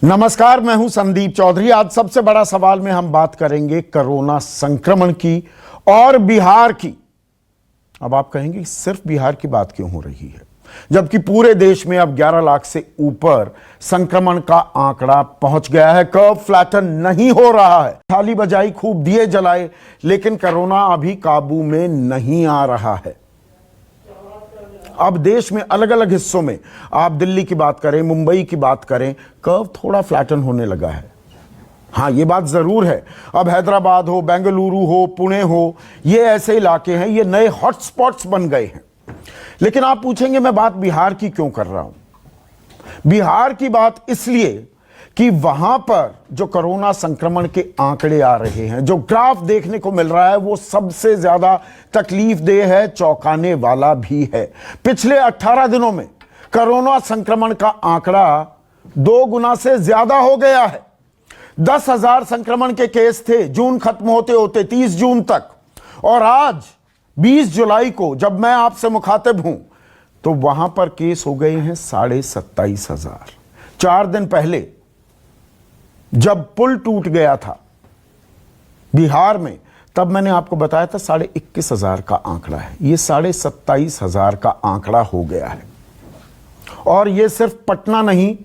नमस्कार, मैं हूं संदीप चौधरी। आज सबसे बड़ा सवाल में हम बात करेंगे कोरोना संक्रमण की और बिहार की। अब आप कहेंगे सिर्फ बिहार की बात क्यों हो रही है, जबकि पूरे देश में अब 11 लाख से ऊपर संक्रमण का आंकड़ा पहुंच गया है। कर्व फ्लैटन नहीं हो रहा है। थाली बजाई, खूब दिए जलाए, लेकिन कोरोना अभी काबू में नहीं आ रहा है। अब देश में अलग अलग हिस्सों में, आप दिल्ली की बात करें, मुंबई की बात करें, कर्व थोड़ा फ्लैटन होने लगा है। हाँ, ये बात जरूर है। अब हैदराबाद हो, बेंगलुरु हो, पुणे हो, ये ऐसे इलाके हैं, ये नए हॉटस्पॉट्स बन गए हैं। लेकिन आप पूछेंगे मैं बात बिहार की क्यों कर रहा हूं। बिहार की बात इसलिए कि वहां पर जो कोरोना संक्रमण के आंकड़े आ रहे हैं, जो ग्राफ देखने को मिल रहा है, वो सबसे ज्यादा तकलीफदेह है, चौंकाने वाला भी है। पिछले 18 दिनों में कोरोना संक्रमण का आंकड़ा 2 गुना से ज्यादा हो गया है। 10,000 संक्रमण के केस थे जून खत्म होते होते 30 जून तक, और आज 20 जुलाई को जब मैं आपसे मुखातिब हूं तो वहां पर केस हो गए हैं 27,500। 4 दिन पहले जब पुल टूट गया था बिहार में, तब मैंने आपको बताया था 21,500 का आंकड़ा है। ये 27,500 का आंकड़ा हो गया है। और ये सिर्फ पटना नहीं,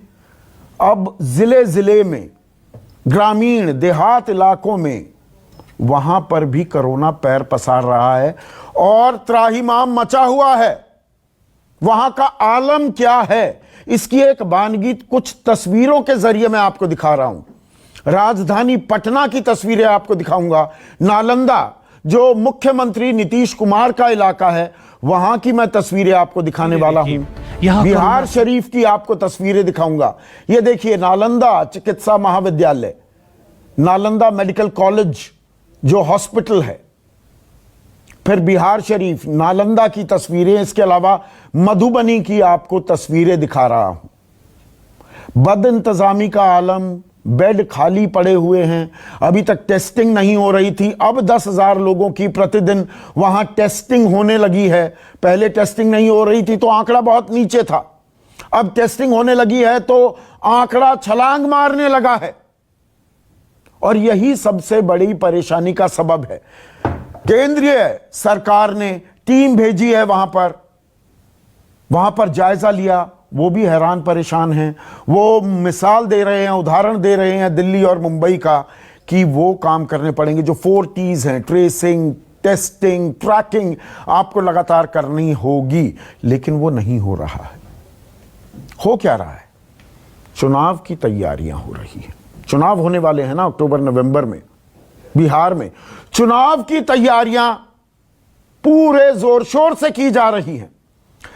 अब जिले जिले में, ग्रामीण देहात इलाकों में, वहां पर भी कोरोना पैर पसार रहा है और त्राहिमाम मचा हुआ है। वहां का आलम क्या है, इसकी एक बानगी कुछ तस्वीरों के जरिए मैं आपको दिखा रहा हूं। राजधानी पटना की तस्वीरें आपको दिखाऊंगा। नालंदा, जो मुख्यमंत्री नीतीश कुमार का इलाका है, वहां की मैं तस्वीरें आपको दिखाने वाला हूं। बिहार शरीफ की आपको तस्वीरें दिखाऊंगा। ये देखिए, नालंदा चिकित्सा महाविद्यालय, नालंदा मेडिकल कॉलेज जो हॉस्पिटल है, फिर बिहार शरीफ, नालंदा की तस्वीरें। इसके अलावा मधुबनी की आपको तस्वीरें दिखा रहा हूं। बद इंतजामी का आलम, बेड खाली पड़े हुए हैं, अभी तक टेस्टिंग नहीं हो रही थी। अब 10,000 लोगों की प्रतिदिन वहां टेस्टिंग होने लगी है। पहले टेस्टिंग नहीं हो रही थी तो आंकड़ा बहुत नीचे था। अब टेस्टिंग होने लगी है तो आंकड़ा छलांग मारने लगा है। और यही सबसे बड़ी परेशानी का सबब है। केंद्रीय सरकार ने टीम भेजी है वहां पर जायजा लिया। वो भी हैरान परेशान हैं। वो मिसाल दे रहे हैं, उदाहरण दे रहे हैं दिल्ली और मुंबई का, कि वो काम करने पड़ेंगे जो 4 T's हैं, ट्रेसिंग, टेस्टिंग, ट्रैकिंग, आपको लगातार करनी होगी। लेकिन वो नहीं हो रहा है। हो क्या रहा है? चुनाव की तैयारियां हो रही हैं। चुनाव होने वाले हैं ना अक्टूबर नवंबर में बिहार में। चुनाव की तैयारियां पूरे जोर शोर से की जा रही हैं।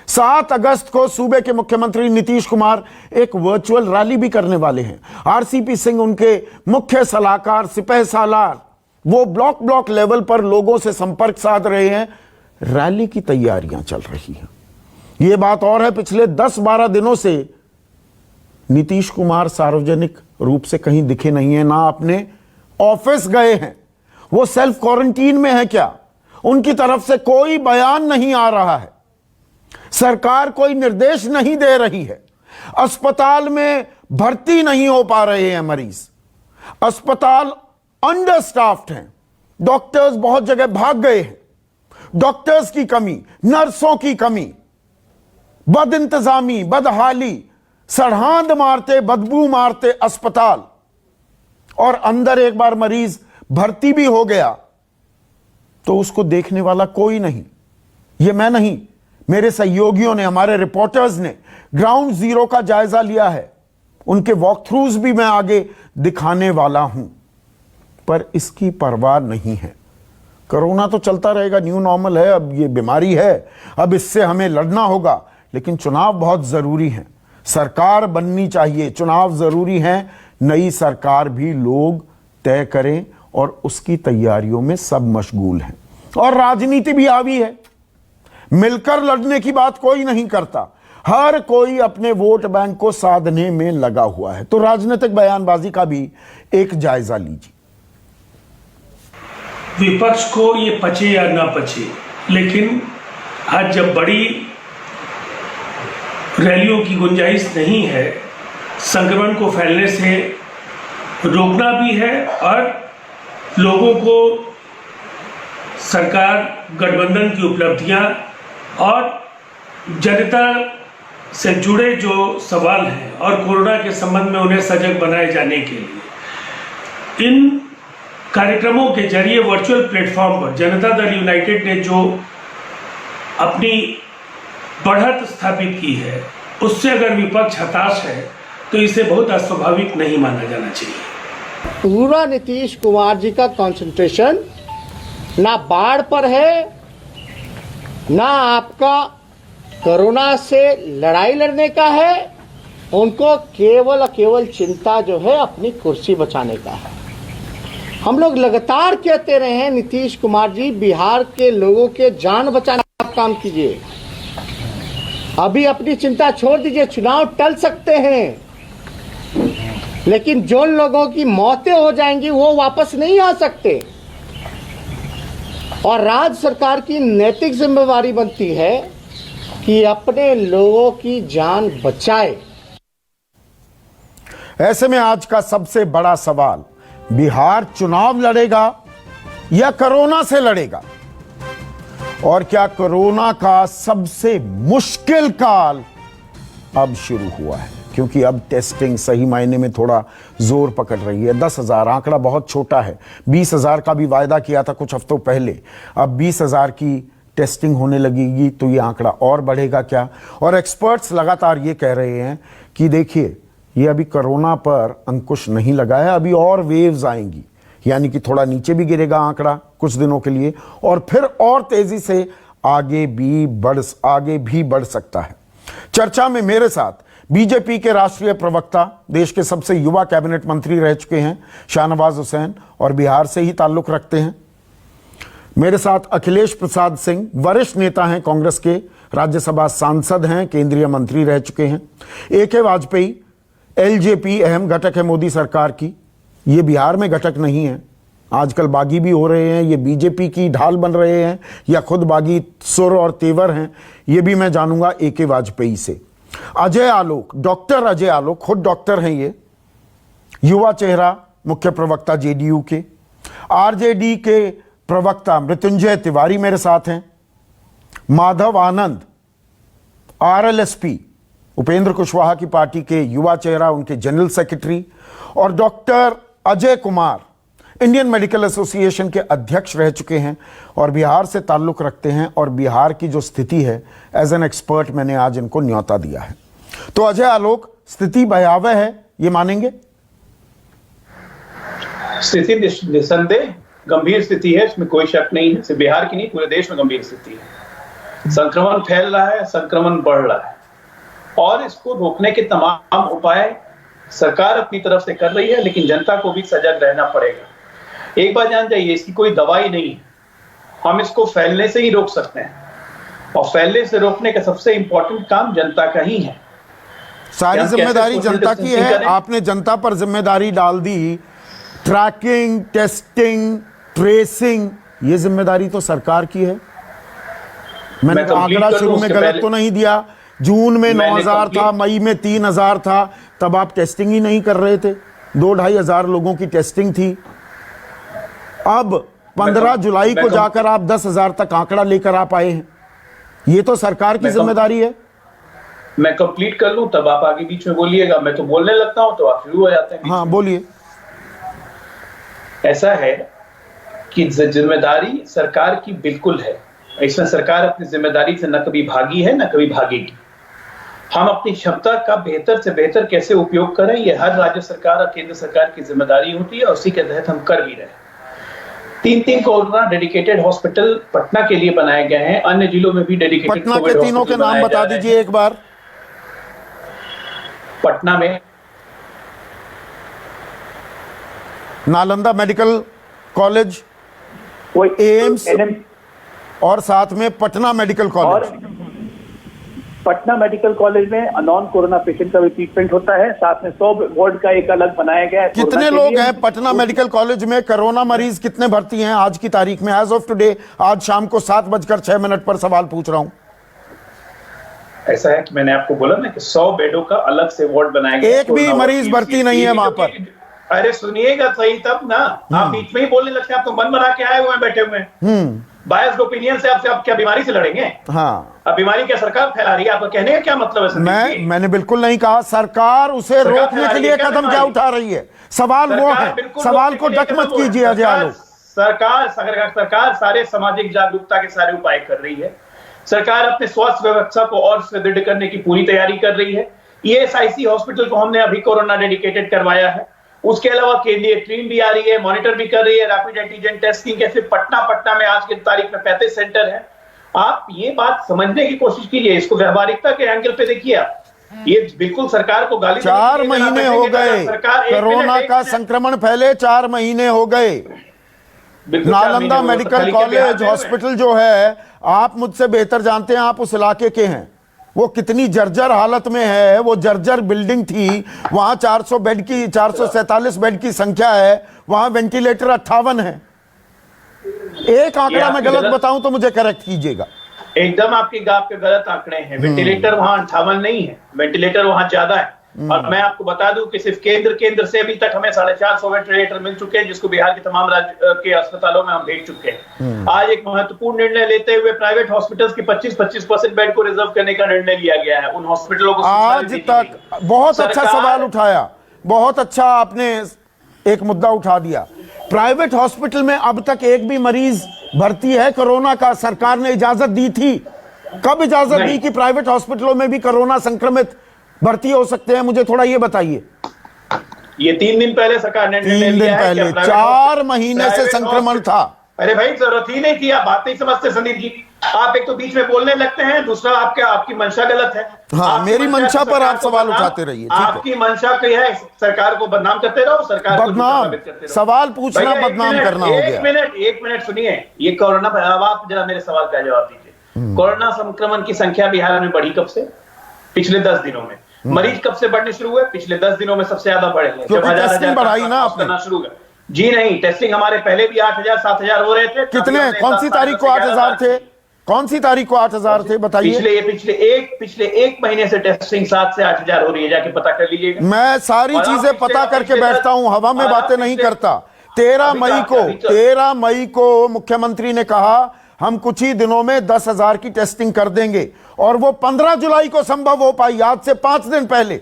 7 अगस्त को सूबे के मुख्यमंत्री नीतीश कुमार एक वर्चुअल रैली भी करने वाले हैं। आरसीपी सिंह उनके मुख्य सलाहकार, सिपह सालार, वो ब्लॉक लेवल पर लोगों से संपर्क साध रहे हैं। रैली की तैयारियां चल रही हैं। यह बात और है, पिछले 10-12 दिनों से नीतीश कुमार सार्वजनिक रूप से कहीं दिखे नहीं है, ना अपने ऑफिस गए हैं। वो सेल्फ क्वारंटीन में है क्या? उनकी तरफ से कोई बयान नहीं आ रहा है। सरकार कोई निर्देश नहीं दे रही है। अस्पताल में भर्ती नहीं हो पा रहे हैं मरीज। अस्पताल अंडर स्टाफ्ड हैं। डॉक्टर्स बहुत जगह भाग गए हैं। डॉक्टर्स की कमी, नर्सों की कमी, बद इंतजामी, बदहाली, सरहांद मारते, बदबू मारते अस्पताल, और अंदर एक बार मरीज भर्ती भी हो गया तो उसको देखने वाला कोई नहीं। ये मैं नहीं, मेरे सहयोगियों ने, हमारे रिपोर्टर्स ने ग्राउंड जीरो का जायजा लिया है। उनके वॉक थ्रूज भी मैं आगे दिखाने वाला हूं। पर इसकी परवाह नहीं है। कोरोना तो चलता रहेगा, न्यू नॉर्मल है, अब ये बीमारी है, अब इससे हमें लड़ना होगा। लेकिन चुनाव बहुत जरूरी है। सरकार बननी चाहिए, चुनाव जरूरी है। नई सरकार भी लोग तय करें और उसकी तैयारियों में सब मशगूल हैं। और राजनीति भी हावी है। मिलकर लड़ने की बात कोई नहीं करता। हर कोई अपने वोट बैंक को साधने में लगा हुआ है। तो राजनीतिक बयानबाजी का भी एक जायजा लीजिए। विपक्ष को ये पचे या ना पचे, लेकिन आज जब बड़ी रैलियों की गुंजाइश नहीं है संक्रमण को फैलने से रोकना भी है और लोगों को सरकार गठबंधन की उपलब्धियां और जनता से जुड़े जो सवाल हैं और कोरोना के संबंध में उन्हें सजग बनाए जाने के लिए इन कार्यक्रमों के जरिए वर्चुअल प्लेटफॉर्म पर जनता दल यूनाइटेड ने जो अपनी बढ़त स्थापित की है, उससे अगर विपक्ष हताश है तो इसे बहुत अस्वाभाविक नहीं माना जाना चाहिए। पूरा नीतीश कुमार जी का कंसंट्रेशन ना बाढ़ पर है, ना आपका कोरोना से लड़ाई लड़ने का है। उनको केवल और केवल चिंता जो है अपनी कुर्सी बचाने का है। हम लोग लगातार कहते रहे हैं, नीतीश कुमार जी बिहार के लोगों के जान बचाने का काम कीजिए। अभी अपनी चिंता छोड़ दीजिए, चुनाव टल सकते हैं, लेकिन जो लोगों की मौतें हो जाएंगी वो वापस नहीं आ सकते। और राज्य सरकार की नैतिक जिम्मेवारी बनती है कि अपने लोगों की जान बचाए। ऐसे में आज का सबसे बड़ा सवाल, बिहार चुनाव लड़ेगा या कोरोना से लड़ेगा? और क्या कोरोना का सबसे मुश्किल काल अब शुरू हुआ है? क्योंकि अब टेस्टिंग सही मायने में थोड़ा जोर पकड़ रही है। 10,000 आंकड़ा बहुत छोटा है। 20,000 का भी वायदा किया था कुछ हफ्तों पहले। अब 20,000 की टेस्टिंग होने लगेगी तो ये आंकड़ा और बढ़ेगा क्या? और एक्सपर्ट्स लगातार ये कह रहे हैं कि देखिए, ये अभी कोरोना पर अंकुश नहीं लगा है, अभी और वेव्स आएंगी, यानी कि थोड़ा नीचे भी गिरेगा आंकड़ा कुछ दिनों के लिए और फिर और तेजी से आगे भी बढ़ सकता है। चर्चा में मेरे साथ बीजेपी के राष्ट्रीय प्रवक्ता, देश के सबसे युवा कैबिनेट मंत्री रह चुके हैं शाहनवाज हुसैन और बिहार से ही ताल्लुक रखते हैं। मेरे साथ अखिलेश प्रसाद सिंह, वरिष्ठ नेता हैं कांग्रेस के, राज्यसभा सांसद हैं, केंद्रीय मंत्री रह चुके हैं। AK वाजपेयी, LJP अहम घटक है मोदी सरकार की, ये बिहार में घटक नहीं है, आजकल बागी भी हो रहे हैं, ये बीजेपी की ढाल बन रहे हैं या खुद बागी सुर और तेवर हैं, ये भी मैं जानूंगा AK वाजपेयी से। अजय आलोक, डॉक्टर अजय आलोक, खुद डॉक्टर हैं ये, युवा चेहरा, मुख्य प्रवक्ता JDU के। RJD के प्रवक्ता मृत्युंजय तिवारी मेरे साथ हैं। माधव आनंद, RLSP, उपेंद्र कुशवाहा की पार्टी के युवा चेहरा, उनके जनरल सेक्रेटरी। और doctor Ajay Kumar, Indian medical association के अध्यक्ष रह चुके हैं और बिहार से ताल्लुक रखते हैं और बिहार की जो स्थिति है एज एन एक्सपर्ट मैंने आज इनको न्योता दिया है। तो अजय आलोक, स्थिति भयावह है, ये मानेंगे? स्थिति निसंदेह गंभीर स्थिति है, इसमें कोई शक नहीं है। सिर्फ बिहार की नहीं, पूरे देश में गंभीर स्थिति है। संक्रमण फैल रहा है, संक्रमण बढ़ रहा है और इसको रोकने के तमाम उपाय सरकार अपनी तरफ से कर रही है, लेकिन जनता को भी सजग रहना पड़ेगा। एक बात जान जाइए, इसकी कोई दवाई नहीं है, हम इसको फैलने से ही रोक सकते हैं और फैलने से रोकने का सबसे इंपॉर्टेंट काम जनता का ही है। सारी जिम्मेदारी जनता की है। आपने जनता पर जिम्मेदारी डाल दी। ट्रैकिंग, टेस्टिंग, ट्रेसिंग, ये जिम्मेदारी तो सरकार की है। मैंने आंकड़ा शुरू में गलत तो नहीं दिया? जून में 9,000 था, मई में 3,000 था, तब आप टेस्टिंग ही नहीं कर रहे थे। 2-2.5 हजार लोगों की टेस्टिंग थी। अब 15 जुलाई को जाकर आप 10,000 तक आंकड़ा लेकर आप आए हैं। ये तो सरकार की जिम्मेदारी है। मैं कंप्लीट कर लूं तब आप आगे बीच में बोलिएगा। मैं तो बोलने लगता हूं तो आप शुरू हो जाते हैं। हाँ, बोलिए। ऐसा है कि जिम्मेदारी सरकार की बिल्कुल है। इसमें सरकार अपनी जिम्मेदारी से न कभी भागी है, न कभी भागेगी। हम अपनी क्षमता का बेहतर से बेहतर कैसे उपयोग करें, यह हर राज्य सरकार और केंद्र सरकार की जिम्मेदारी होती है और उसी के तहत हम कर भी रहे हैं। 3 कोरोना डेडिकेटेड हॉस्पिटल पटना के लिए बनाए गए हैं, अन्य जिलों में भी डेडिकेटेड पटना के तीनों के नाम बता दीजिए एक बार। पटना में नालंदा मेडिकल कॉलेज, एम्स और साथ में Patna medical college. Patna medical college में नॉन कोरोना पेशेंट का भी ट्रीटमेंट होता है। साथ में 100 वार्ड का एक अलग बनाया गया है। कितने लोग हैं पटना मेडिकल कॉलेज में? कोरोना मरीज कितने भर्ती हैं आज की तारीख में, एज ऑफ टुडे? आज शाम को 7:06 पर सवाल पूछ रहा हूं। ऐसा है कि मैंने आपको बोला ना कि 100 बेडों का अलग से वार्ड बनाया गया, एक भी मरीज भर्ती नहीं है वहां पर। अरे सुनिएगा सही तब ना, आप बीच में ही बोलने लगते हैं। आप तो मन बना के आए हुए हैं, बैठे हुए हैं बायस्ड ओपिनियन से। आप क्या बीमारी से लड़ेंगे? हाँ, अब बीमारी क्या सरकार फैला रही है? आपका कहने का क्या मतलब है? मैंने बिल्कुल नहीं कहा। सरकार उसे रोकने के लिए कदम क्या उठा रही है? सवाल वो है, सवाल को डक मत कीजिए अजय आलोक। सरकार सारे सामाजिक जागरूकता के सारे उपाय कर रही है। सरकार अपने स्वास्थ्य व्यवस्था को और सुदृढ़ करने की पूरी तैयारी कर रही है। ESIC हॉस्पिटल को हमने अभी कोरोना डेडिकेटेड करवाया है। उसके अलावा केंद्रीय टीम भी आ रही है, मॉनिटर भी कर रही है रैपिड एंटीजन टेस्टिंग के। सिर्फ पटना में आज की तारीख में 35 सेंटर है। आप ये बात समझने की कोशिश कीजिए, इसको व्यवहारिकता के एंगल पे देखिए आप। ये बिल्कुल सरकार को गाली 4 महीने हो गए कोरोना का संक्रमण फैले, 4 महीने हो गए। नालंदा मेडिकल कॉलेज हॉस्पिटल जो है, आप मुझसे बेहतर जानते हैं, आप उस इलाके के हैं, वो कितनी जर्जर हालत में है। वो जर्जर बिल्डिंग थी, वहां 447 बेड की संख्या है, वहां वेंटिलेटर 58 है। एक आंकड़ा मैं गलत बताऊं तो मुझे करेक्ट कीजिएगा। एकदम आपके गलत आंकड़े हैं। वेंटिलेटर वहां 58 नहीं है, वेंटिलेटर वहां ज्यादा है। और मैं आपको बता दूं कि सिर्फ केंद्र से अभी तक हमें 450 वेंटिलेटर मिल चुके हैं, जिसको बिहार के तमाम राज्य के अस्पतालों में हम भेज चुके हैं। आज एक महत्वपूर्ण निर्णय लेते हुए प्राइवेट हॉस्पिटल्स की 25% बेड को रिजर्व करने का निर्णय लिया गया है। उन हॉस्पिटलों को आज तक बहुत अच्छा सवाल उठाया, बहुत अच्छा आपने एक मुद्दा उठा दिया। प्राइवेट हॉस्पिटल में अब तक एक भी मरीज भर्ती है कोरोना का? सरकार ने इजाजत दी थी? कब इजाजत दी कि प्राइवेट हॉस्पिटलों में भी कोरोना संक्रमित भर्ती हो सकते हैं? मुझे थोड़ा ये बताइए। ये 3 दिन पहले सरकार ने 3 दिन पहले, 4 महीने से संक्रमण था। अरे भाई जरूरत ही नहीं थी। आप बात नहीं समझते संदीप जी। आप एक तो बीच में बोलने लगते हैं, दूसरा आपकी मंशा गलत है। हाँ, मेरी मंशा पर आप सवाल उठाते रहिए। आपकी मंशा क्या है? सरकार को बदनाम करते रहो, सरकार को बदनाम करते रहो। सवाल पूछना बदनाम करना हो गया। एक मिनट सुनिए। ये कोरोना, अब आप जरा मेरे सवाल का जवाब दीजिए। कोरोना संक्रमण की संख्या बिहार में बढ़ी कब से? पिछले 10 दिनों में। मरीज कब से बढ़ने शुरू हुए? पिछले 10 दिनों में सबसे ज्यादा बढ़े हैं। जब टेस्टिंग बढ़ाई ना आपने शुरू कर। जी नहीं, टेस्टिंग हमारे पहले भी 8,000 7,000 हो रहे थे। कितने? कौन सी तारीख को 8,000 थे? कौन सी तारीख को 8,000 थे बताइए? पिछले एक महीने से टेस्टिंग 7 से 8,000 हो रही है, जाके पता कर लीजिएगा। मैं सारी चीजें पता करके बैठता हूं, हवा में बातें नहीं करता। 13 मई को मुख्यमंत्री ने कहा हम कुछ ही दिनों में 10,000 की टेस्टिंग कर देंगे, और वो 15 जुलाई को संभव हो पाई, आज से 5 दिन पहले।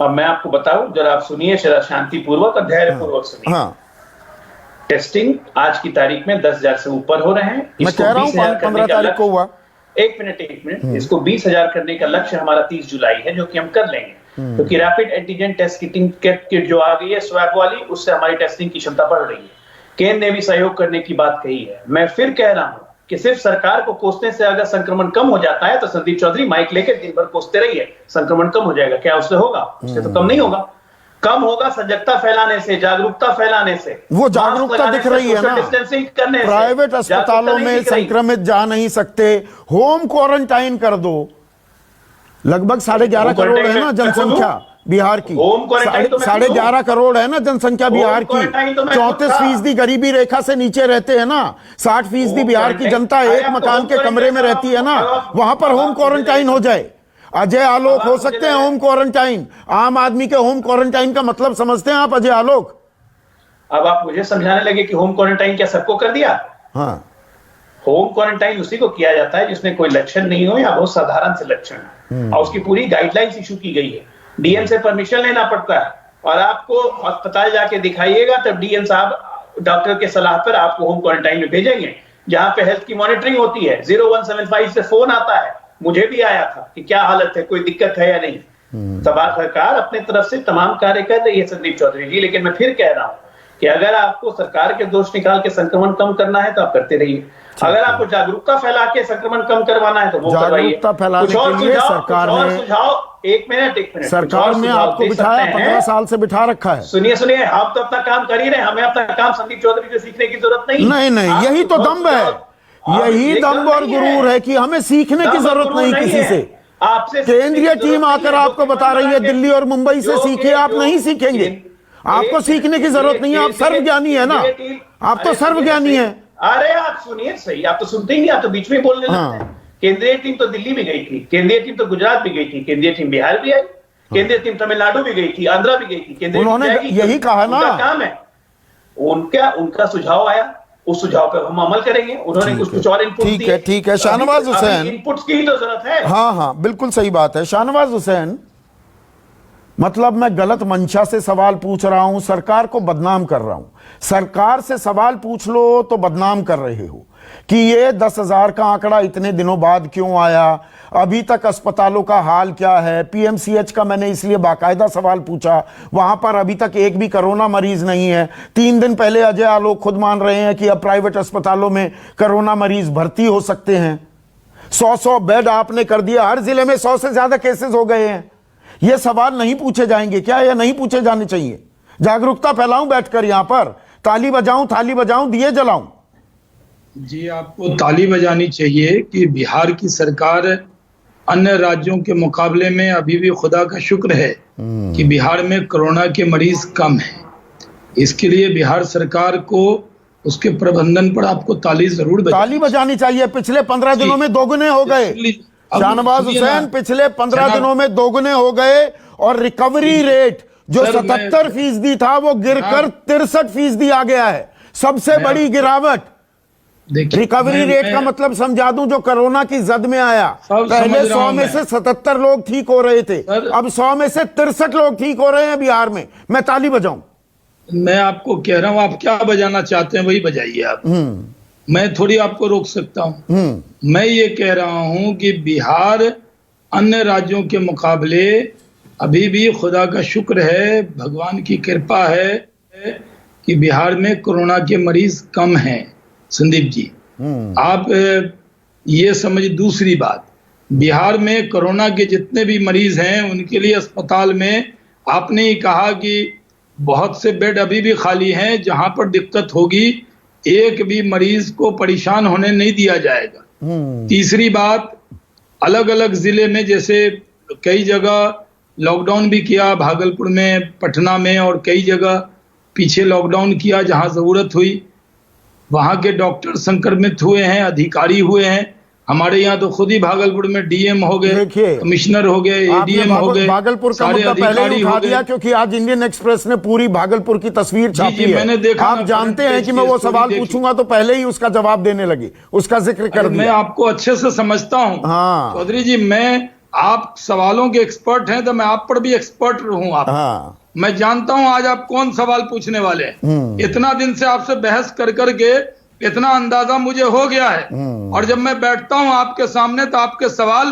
अब मैं आपको बताऊं, जरा आप सुनिए, शांतिपूर्वक और धैर्यपूर्वक सुनिए। हाँ, टेस्टिंग आज की तारीख में 10,000 से ऊपर हो रहे हैं। मैं कह रहा हूं 15 तारीख को हुआ। एक मिनट। इसको 20,000 करने का लक्ष्य हमारा 30 जुलाई है, जो कि हम कर लेंगे। क्योंकि रैपिड एंटीजन टेस्ट किट जो आ गई है स्वैब वाली, उससे हमारी टेस्टिंग की क्षमता बढ़ रही है। केंद्र ने भी सहयोग करने की बात कही है। मैं फिर कह रहा हूं कि सिर्फ सरकार को कोसने से अगर संक्रमण कम हो जाता है, तो संदीप चौधरी माइक लेकर दिन भर कोसते रहिए, संक्रमण कम हो जाएगा। क्या उससे होगा? उससे तो कम नहीं होगा। कम होगा सजगता फैलाने से, जागरूकता फैलाने से। वो जागरूकता दिख रही है ना। डिस्टेंसिंग करने से। प्राइवेट अस्पतालों में संक्रमित जा नहीं सकते, होम क्वारंटाइन कर दो। लगभग 11.5 करोड़ है ना जनसंख्या बिहार की। 11.5 करोड़ है ना जनसंख्या बिहार की। 34% गरीबी रेखा से नीचे रहते हैं ना। 60% बिहार की जनता एक मकान के कमरे में रहती है ना। वहां पर होम क्वारंटाइन हो जाए। अजय आलोक, हो सकते हैं होम क्वारंटाइन? आम आदमी के होम क्वारंटाइन का मतलब समझते हैं आप अजय आलोक? अब आप मुझे समझाने लगे कि होम क्वारंटाइन क्या सबको कर दिया? हाँ, होम क्वारंटाइन उसी को किया जाता है जिसमें कोई लक्षण नहीं हो या बहुत साधारण से लक्षण है, और उसकी पूरी गाइडलाइंस इशू की गई है। डीएम से परमिशन लेना पड़ता है, और आपको अस्पताल जाके दिखाइएगा तब डीएम साहब डॉक्टर के सलाह पर आपको होम क्वारंटाइन में भेजेंगे, जहां पे हेल्थ की मॉनिटरिंग होती है। 0175 से फोन आता है, मुझे भी आया था कि क्या हालत है, कोई दिक्कत है या नहीं। तब सरकार अपने तरफ से तमाम कार्य कर रही है संदीप चौधरी जी। लेकिन मैं फिर कह रहा हूं कि अगर आपको सरकार के दोष निकाल के संक्रमण कम करना है तो आप करते रहिए। अगर आपको जागरूकता फैला के संक्रमण कम करवाना है तो वो करवाइए। जागरूकता फैलाने के लिए सरकार ने सुझाव, एक मिनट सरकार ने आपको बिठाया, 15 साल से बिठा रखा है। सुनिए, हम तो अपना काम कर ही रहे हैं। हमें अपना काम संदीप चौधरी से सीखने की जरूरत नहीं। यही तो दम है, यही दम और गुरूर है कि हमें सीखने की जरूरत नहीं किसी से। आपसे केंद्रीय टीम आकर आपको बता रही है दिल्ली और मुंबई से सीखे, आप नहीं सीखेंगे। आपको सीखने की जरूरत नहीं है, आप सर्वज्ञानी है ना। आप तो सर्वज्ञानी है। अरे आप सुनिए सही, आप तो सुनते ही नहीं, आप तो बीच में बोलने लगते हैं केंद्रीय टीम तो दिल्ली भी गई थी, केंद्रीय टीम तो गुजरात भी गई थी, केंद्रीय टीम बिहार भी आई, केंद्रीय टीम तमिलनाडु भी गई थी, आंध्रा भी गई थी, केंद्रीय टीम उन्होंने जाएगी। यही कहा ना, उनका काम है, उनका सुझाव आया, उस सुझाव पे हम अमल करेंगे। उन्होंने कुछ और इनपुट ठीक है, ठीक है। शाहनवाज हुसैन, इनपुट्स की ही तो जरूरत है। हाँ, बिल्कुल सही बात है। शाहनवाज हुसैन, मतलब मैं गलत मंशा से सवाल पूछ रहा हूं, सरकार को बदनाम कर रहा हूं। सरकार से सवाल पूछ लो तो बदनाम कर रहे हो कि ये 10,000 का आंकड़ा इतने दिनों बाद क्यों आया, अभी तक अस्पतालों का हाल क्या है। पीएमसीएच का मैंने इसलिए बाकायदा सवाल पूछा, वहां पर अभी तक एक भी कोरोना मरीज नहीं है। 3 दिन पहले अजय आलोक खुद मान रहे हैं कि अब प्राइवेट अस्पतालों में कोरोना मरीज भर्ती हो सकते हैं। 100 बेड आपने कर दिया, हर जिले में 100 से ज्यादा केसेस हो गए हैं। ये सवाल नहीं पूछे जाएंगे क्या, या नहीं पूछे जाने चाहिए? जागरूकता फैलाऊं बैठकर यहां पर, ताली बजाऊं, थाली बजाऊं, दिए जलाऊं? जी, आपको ताली बजानी चाहिए कि बिहार की सरकार अन्य राज्यों के मुकाबले में अभी भी खुदा का शुक्र है कि बिहार में कोरोना के मरीज कम हैं। इसके लिए बिहार सरकार को उसके प्रबंधन पर आपको ताली जरूर ताली बजानी चाहिए। पिछले 15 दिनों में दोगुने हो गए। शाहनवाज हुसैन, पिछले 15 दिनों में दोगुने हो गए, और रिकवरी रेट जो 77% था वो गिरकर 63% आ गया है। सबसे बड़ी गिरावट। रिकवरी रेट का मतलब समझा दूं, जो कोरोना की जद में आया, पहले 100 में से 77 लोग ठीक हो रहे थे, अब 100 में से 63 लोग ठीक हो रहे हैं बिहार में। मैं ताली बजाऊं? मैं आपको कह रहा हूं, आप क्या बजाना चाहते हैं वही बजाइए आप। मैं थोड़ी आपको रोक सकता हूं। मैं ये कह रहा हूं कि बिहार अन्य राज्यों के मुकाबले अभी भी खुदा का शुक्र है, भगवान की कृपा है कि बिहार में कोरोना के मरीज कम हैं। संदीप जी, आप ये समझ, दूसरी बात, बिहार में कोरोना के जितने भी मरीज हैं उनके लिए अस्पताल में आपने ही कहा कि बहुत से बेड अभी भी खाली हैं। जहां पर दिक्कत होगी एक भी मरीज को परेशान होने नहीं दिया जाएगा। तीसरी बात, अलग अलग जिले में जैसे कई जगह लॉकडाउन भी किया, भागलपुर में, पटना में, और कई जगह पीछे लॉकडाउन किया जहां जरूरत हुई। वहां के डॉक्टर संक्रमित हुए हैं, अधिकारी हुए हैं। हमारे यहाँ तो खुद ही भागलपुर में डीएम हो गए, कमिश्नर हो गए, एडीएम हो गए, भागलपुर का मुद्दा पहले ही उठा दिया, क्योंकि आज इंडियन एक्सप्रेस ने पूरी भागलपुर की तस्वीर छापी है। मैंने देखा, आप जानते हैं कि मैं वो सवाल पूछूंगा तो पहले ही उसका जवाब देने लगी, उसका जिक्र कर दिया। मैं आपको अच्छे से समझता हूँ चौधरी जी, मैं, आप सवालों के एक्सपर्ट हैं तो मैं आप पर भी एक्सपर्ट हूँ। आप, मैं जानता हूं आज आप कौन सवाल पूछने वाले हैं। इतना दिन से आपसे बहस कर करके इतना अंदाजा मुझे हो गया है, और जब मैं बैठता हूं आपके सामने तो आपके सवाल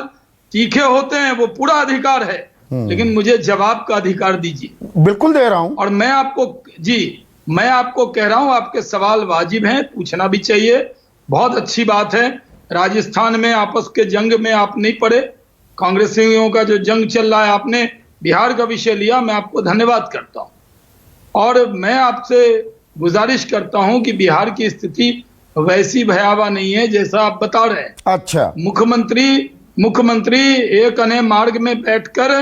तीखे होते हैं, वो पूरा अधिकार है, लेकिन मुझे जवाब का अधिकार दीजिए। बिल्कुल दे रहा हूं। और मैं आपको कह रहा हूं, आपके सवाल वाजिब हैं, पूछना भी चाहिए, बहुत अच्छी बात है। राजस्थान में आपस के जंग में आप नहीं पड़े, कांग्रेसियों का जो जंग चल रहा है, आपने बिहार का विषय लिया, मैं आपको धन्यवाद करता हूं। और मैं आपसे गुजारिश करता हूं कि बिहार की स्थिति वैसी भयावह नहीं है जैसा आप बता रहे हैं। अच्छा, मुख्यमंत्री एक अने मार्ग में बैठकर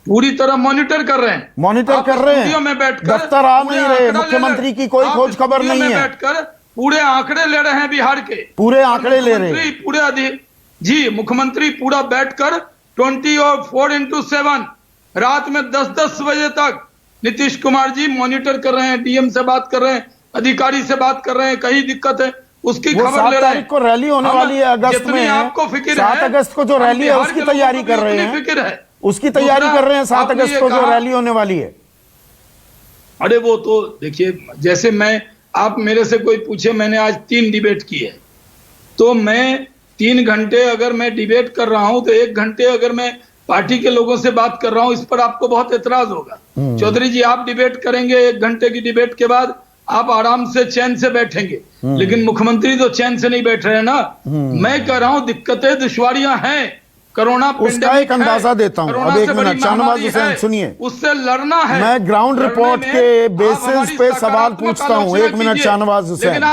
पूरी तरह मॉनिटर कर रहे हैं, में बैठकर दफ्तर आ नहीं रहे, मुख्यमंत्री की कोई खोज खबर नहीं है, बैठकर पूरे आंकड़े ले रहे हैं बिहार के, पूरे आंकड़े ले रहे हैं। जी, मुख्यमंत्री पूरा बैठकर 24/7 रात में 10-10 बजे तक नीतीश कुमार जी मॉनिटर कर रहे हैं, डीएम से बात कर रहे हैं, अधिकारी से बात कर रहे हैं, कहीं दिक्कत है उसकी खबर ले रहे हैं। को रैली होने वाली है अगस्त में, आपको फिक्र है, 7 अगस्त को जो रैली है उसकी तैयारी कर रहे हैं, फिक्र है, उसकी तैयारी कर रहे हैं। 7 अगस्त को जो रैली होने वाली है, अरे वो तो देखिए, जैसे आप मेरे से कोई पूछे, मैंने आज 3 डिबेट की है, तो मैं 3 घंटे अगर मैं डिबेट कर रहा हूं तो 1 घंटे अगर मैं पार्टी के लोगों से बात कर रहा हूं, इस पर आपको बहुत एतराज होगा। चौधरी जी, आप डिबेट करेंगे, 1 घंटे की डिबेट के बाद आप आराम से चैन से बैठेंगे, लेकिन मुख्यमंत्री तो चैन से नहीं बैठ रहे हैं ना। मैं कह रहा हूं दिक्कतें दुश्वारियां हैं, कोरोना उसका एक अंदाजा देता हूं। अब 1 मिनट, शाहनवाज हुसैन सुनिए, उससे लड़ना है। मैं ग्राउंड रिपोर्ट के बेसिस पे सवाल पूछता हूं। 1 मिनट शाहनवाज हुसैन,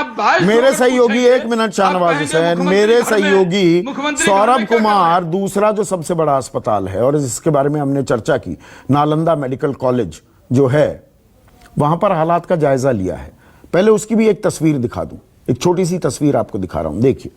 मेरे सहयोगी, 1 मिनट शाहनवाज हुसैन, मेरे सहयोगी सौरभ कुमार, दूसरा जो सबसे बड़ा अस्पताल है और इसके बारे में हमने चर्चा की, नालंदा मेडिकल कॉलेज जो है, वहां पर हालात का जायजा लिया है। पहले उसकी भी एक तस्वीर दिखा दूं, एक छोटी सी तस्वीर आपको दिखा रहा हूं, देखिए।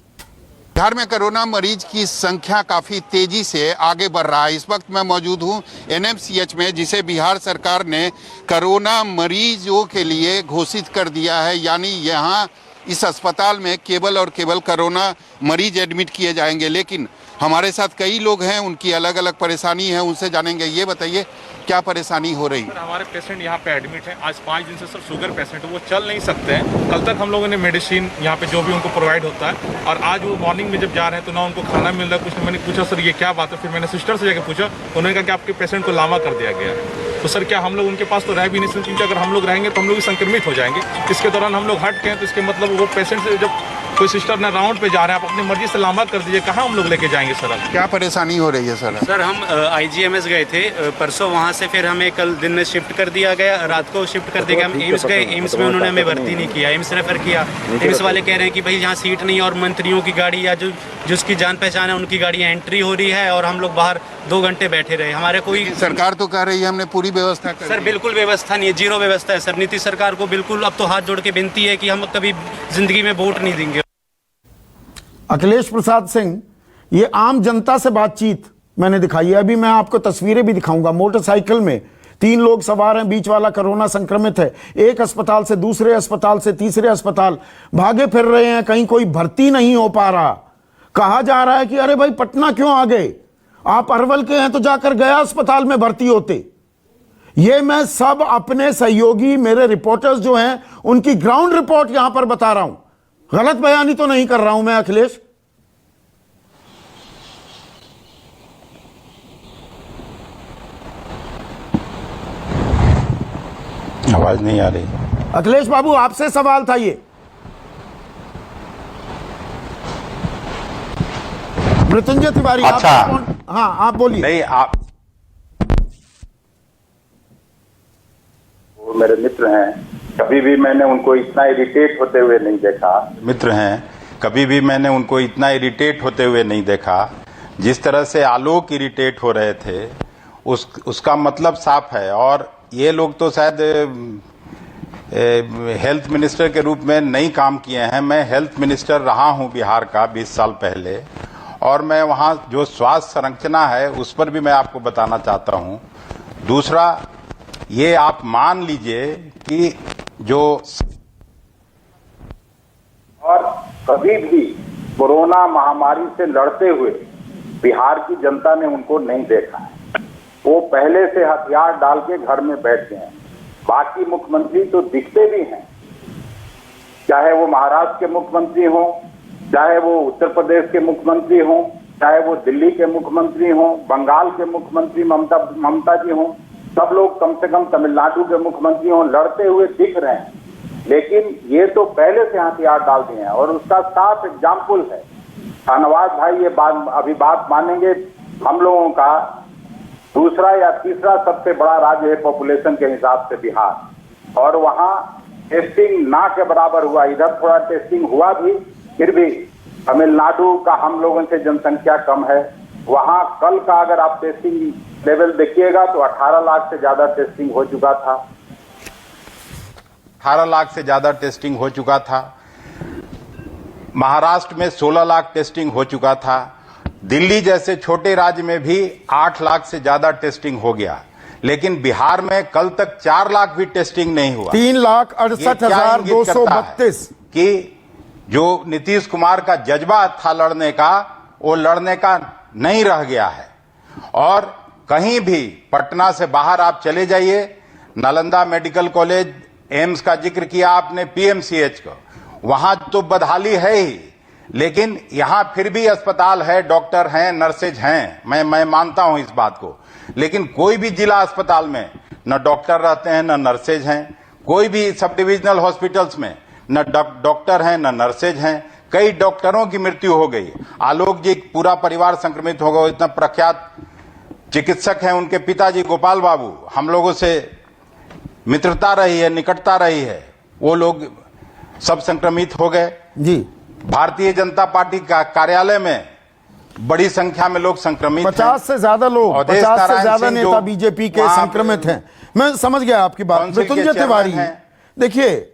बिहार में कोरोना मरीज की संख्या काफ़ी तेजी से आगे बढ़ रहा है। इस वक्त मैं मौजूद हूं एनएमसीएच में, जिसे बिहार सरकार ने कोरोना मरीजों के लिए घोषित कर दिया है। यानी यहां इस अस्पताल में केवल और केवल कोरोना मरीज एडमिट किए जाएंगे। लेकिन हमारे साथ कई लोग हैं, उनकी अलग अलग परेशानी है, उनसे जानेंगे। ये बताइए क्या परेशानी हो रही है? सर, हमारे पेशेंट यहाँ पे एडमिट हैं। आज 5 दिन से सर शुगर पेशेंट है, वो चल नहीं सकते हैं। कल तक हम लोगों ने मेडिसिन यहाँ पे जो भी उनको प्रोवाइड होता है, और आज वो मॉर्निंग में जब जा रहे हैं तो ना उनको खाना मिल रहा है, कुछ नहीं। मैंने पूछा सर ये क्या बात है, फिर मैंने सिस्टर से जाकर पूछा, उन्होंने कहा कि आपके पेशेंट को लामा कर दिया गया है। तो सर क्या हम लोग उनके पास तो रह भी नहीं सकते, क्योंकि अगर हम लोग रहेंगे तो हम लोग संक्रमित हो जाएंगे। इसके दौरान हम लोग हट गए तो इसके मतलब वो पेशेंट से जब कोई सिस्टर ने राउंड पे जा रहे हैं, आप अपनी मर्जी से लामा कर दीजिए, कहाँ हम लोग लेके जाएंगे सर? क्या परेशानी हो रही है सर? सर हम IGMS गए थे परसों, वहाँ से फिर हमें कल दिन में शिफ्ट कर दिया गया, रात को शिफ्ट कर दिया गया। हम एम्स गए, एम्स में उन्होंने हमें भर्ती नहीं किया, एम्स रेफर किया। एम्स वाले कह रहे हैं कि भाई यहाँ सीट नहीं है, और मंत्रियों की गाड़ी या जो जिसकी जान पहचान है उनकी गाड़ियाँ एंट्री हो रही है, और हम लोग बाहर 2 घंटे बैठे रहे। हमारे कोई सरकार तो कह रही है हमने पूरी व्यवस्था कर। सर बिल्कुल व्यवस्था नहीं है, जीरो व्यवस्था है सर। नीतीश सरकार को बिल्कुल अब तो हाथ जोड़ के विनती है कि हम कभी जिंदगी में वोट नहीं देंगे। अखिलेश प्रसाद सिंह, ये आम जनता से बातचीत मैंने दिखाई है। अभी मैं आपको तस्वीरें भी दिखाऊंगा। मोटरसाइकिल में 3 लोग सवार हैं, बीच वाला कोरोना संक्रमित है। एक अस्पताल से दूसरे अस्पताल से तीसरे अस्पताल भागे फिर रहे हैं, कहीं कोई भर्ती नहीं हो पा रहा। कहा जा रहा है कि अरे भाई पटना क्यों आ गए, आप अरवल के हैं तो जाकर गया अस्पताल में भर्ती होते। ये मैं सब अपने सहयोगी मेरे रिपोर्टर्स जो हैं उनकी ग्राउंड रिपोर्ट यहां पर बता रहा हूं, गलत बयानी तो नहीं कर रहा हूं मैं अखिलेश। आवाज नहीं आ रही। अखिलेश बाबू आपसे सवाल था ये। मृत्युंजय तिवारी, अच्छा। हाँ आप बोलिए। नहीं, आप वो मेरे मित्र हैं, कभी भी मैंने उनको इतना इरिटेट होते हुए नहीं देखा। मित्र हैं, कभी भी मैंने उनको इतना इरिटेट होते हुए नहीं देखा। जिस तरह से आलोक इरिटेट हो रहे थे, उसका मतलब साफ है। और ये लोग तो शायद हेल्थ मिनिस्टर के रूप में नहीं काम किए हैं। मैं हेल्थ मिनिस्टर रहा हूं बिहार का 20 साल पहले, और मैं वहां जो स्वास्थ्य संरचना है उस पर भी मैं आपको बताना चाहता हूं। दूसरा, ये आप मान लीजिए कि जो और कभी भी कोरोना महामारी से लड़ते हुए बिहार की जनता ने उनको नहीं देखा है। वो पहले से हथियार डाल के घर में बैठ गए हैं। बाकी मुख्यमंत्री तो दिखते भी हैं, चाहे वो महाराष्ट्र के मुख्यमंत्री हों, चाहे वो उत्तर प्रदेश के मुख्यमंत्री हों, चाहे वो दिल्ली के मुख्यमंत्री हों, बंगाल के मुख्यमंत्री ममता जी हों, सब लोग कम से कम तमिलनाडु के मुख्यमंत्री हों, लड़ते हुए दिख रहे हैं। लेकिन ये तो पहले से हथियार डाल दिए हैं, और उसका साफ एग्जाम्पल है। शाहनवाज भाई ये बात मानेंगे, हम लोगों का दूसरा या तीसरा सबसे बड़ा राज्य है पॉपुलेशन के हिसाब से बिहार, और वहां टेस्टिंग ना के बराबर हुआ। इधर थोड़ा टेस्टिंग हुआ भी, फिर भी तमिलनाडु का हम लोगों से जनसंख्या कम है। वहां कल का अगर आप टेस्टिंग लेवल देखिएगा तो 18 लाख से ज्यादा टेस्टिंग हो चुका था। 18 लाख से ज्यादा टेस्टिंग हो चुका था। महाराष्ट्र में 16 लाख टेस्टिंग हो चुका था। दिल्ली जैसे छोटे राज्य में भी 8 लाख से ज्यादा टेस्टिंग हो गया। लेकिन बिहार में कल तक 4 लाख भी टेस्टिंग नहीं हुआ। 3,68,232 कि जो नीतीश कुमार का जज्बा था लड़ने का, वो लड़ने का नहीं रह गया है। और कहीं भी पटना से बाहर आप चले जाइए, नालंदा मेडिकल कॉलेज, एम्स का जिक्र किया आपने, पीएमसीएच को, वहां तो बदहाली है ही, लेकिन यहां फिर भी अस्पताल है, डॉक्टर हैं, नर्सेज हैं। मैं मानता हूं इस बात को। लेकिन कोई भी जिला अस्पताल में न डॉक्टर रहते हैं न नर्सेज हैं। कोई भी सब डिविजनल हॉस्पिटल्स में न डॉक्टर हैं न नर्सेज हैं। कई डॉक्टरों की मृत्यु हो गई। आलोक जी पूरा परिवार संक्रमित हो गया। इतना प्रख्यात चिकित्सक हैं, उनके पिताजी गोपाल बाबू, हम लोगों से मित्रता रही है, निकटता रही है, वो लोग सब संक्रमित हो गए जी। भारतीय जनता पार्टी का कार्यालय में बड़ी संख्या में लोग संक्रमित 50 से ज्यादा लोग, 50 से ज्यादा नेता बीजेपी के संक्रमित हैं। मैं समझ गया आपकी बात। मृत्युंजय तिवारी, देखिए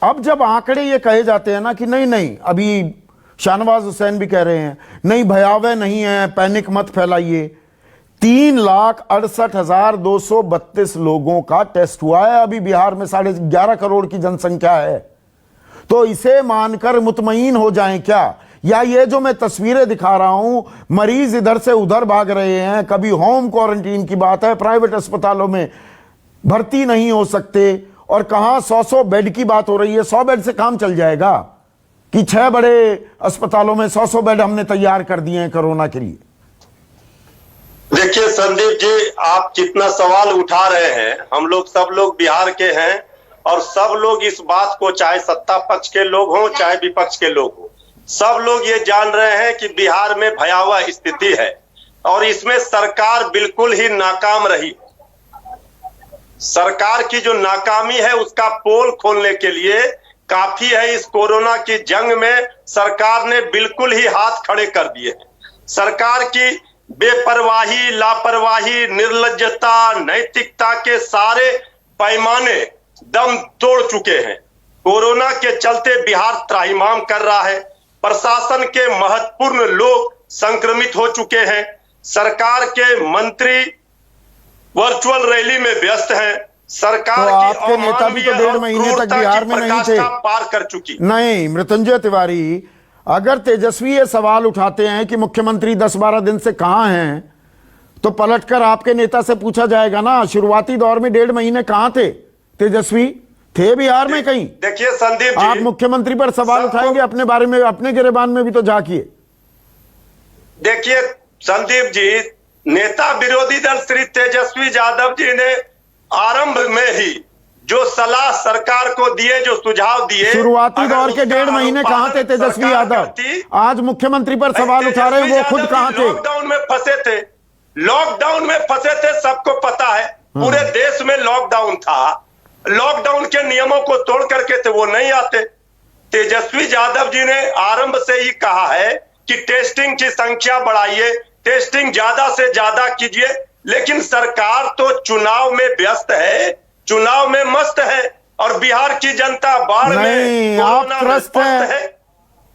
अब जब आंकड़े ये कहे जाते हैं ना कि नहीं अभी शाहनवाज हुसैन भी कह रहे हैं नहीं भयावह नहीं है, पैनिक मत फैलाइए। 3,68,232 लोगों का टेस्ट हुआ है अभी बिहार में, 11.5 करोड़ की जनसंख्या है। तो इसे मानकर मुतमईन हो जाएं क्या? या ये जो मैं तस्वीरें दिखा रहा हूं, मरीज इधर से उधर भाग रहे हैं, कभी होम क्वारंटीन की बात है, प्राइवेट अस्पतालों में भर्ती नहीं हो सकते, और कहां 100 बेड की बात हो रही है। 100 बेड से काम चल जाएगा कि 6 बड़े अस्पतालों में 100 बेड हमने तैयार कर दिए हैं कोरोना के लिए? देखिए संदीप जी, आप जितना सवाल उठा रहे हैं, हम लोग सब लोग बिहार के हैं और सब लोग इस बात को, चाहे सत्ता पक्ष के लोग हों चाहे विपक्ष के लोग हों, सब लोग ये जान रहे हैं कि बिहार में भयावह स्थिति है और इसमें सरकार बिल्कुल ही नाकाम रही। सरकार की जो नाकामी है उसका पोल खोलने के लिए काफी है। इस कोरोना की जंग में सरकार ने बिल्कुल ही हाथ खड़े कर दिए हैं। सरकार की बेपरवाही, लापरवाही, निर्लज्जता, नैतिकता के सारे पैमाने दम तोड़ चुके हैं। कोरोना के चलते बिहार त्राहिमाम कर रहा है। प्रशासन के महत्वपूर्ण लोग संक्रमित हो चुके हैं। सरकार के मंत्री वर्चुअल रैली में व्यस्त हैं। सरकार तो आपके नेता भी तो 1.5 महीने तक बिहार में नहीं थे, पार कर चुकी। नहीं मृत्युंजय तिवारी, अगर तेजस्वी ये सवाल उठाते हैं कि मुख्यमंत्री 10-12 दिन से कहां हैं, तो पलटकर आपके नेता से पूछा जाएगा ना, शुरुआती दौर में 1.5 महीने कहां थे तेजस्वी? थे बिहार में कहीं? देखिए संदीप जी, आप मुख्यमंत्री पर सवाल उठाएंगे, अपने बारे में, अपने गिरेबान में भी तो झांकिए। देखिए संदीप जी, नेता विरोधी दल श्री तेजस्वी यादव जी ने आरंभ में ही जो सलाह सरकार को दिए, जो सुझाव दिए, शुरुआती दौर के 1.5 महीने कहां थे तेजस्वी यादव? आज मुख्यमंत्री पर सवाल उठा रहे हैं, वो खुद कहां थे? लॉकडाउन में फंसे थे, लॉकडाउन में फंसे थे, सबको पता है। पूरे देश में लॉकडाउन था, लॉकडाउन के नियमों को तोड़ करके थे वो नहीं आते। तेजस्वी यादव जी ने आरंभ से ही कहा है कि टेस्टिंग की संख्या बढ़ाइए, टेस्टिंग ज्यादा से ज्यादा कीजिए, लेकिन सरकार तो चुनाव में व्यस्त है, चुनाव में मस्त है और बिहार की जनता बाढ़ में, आप त्रस्त हैं,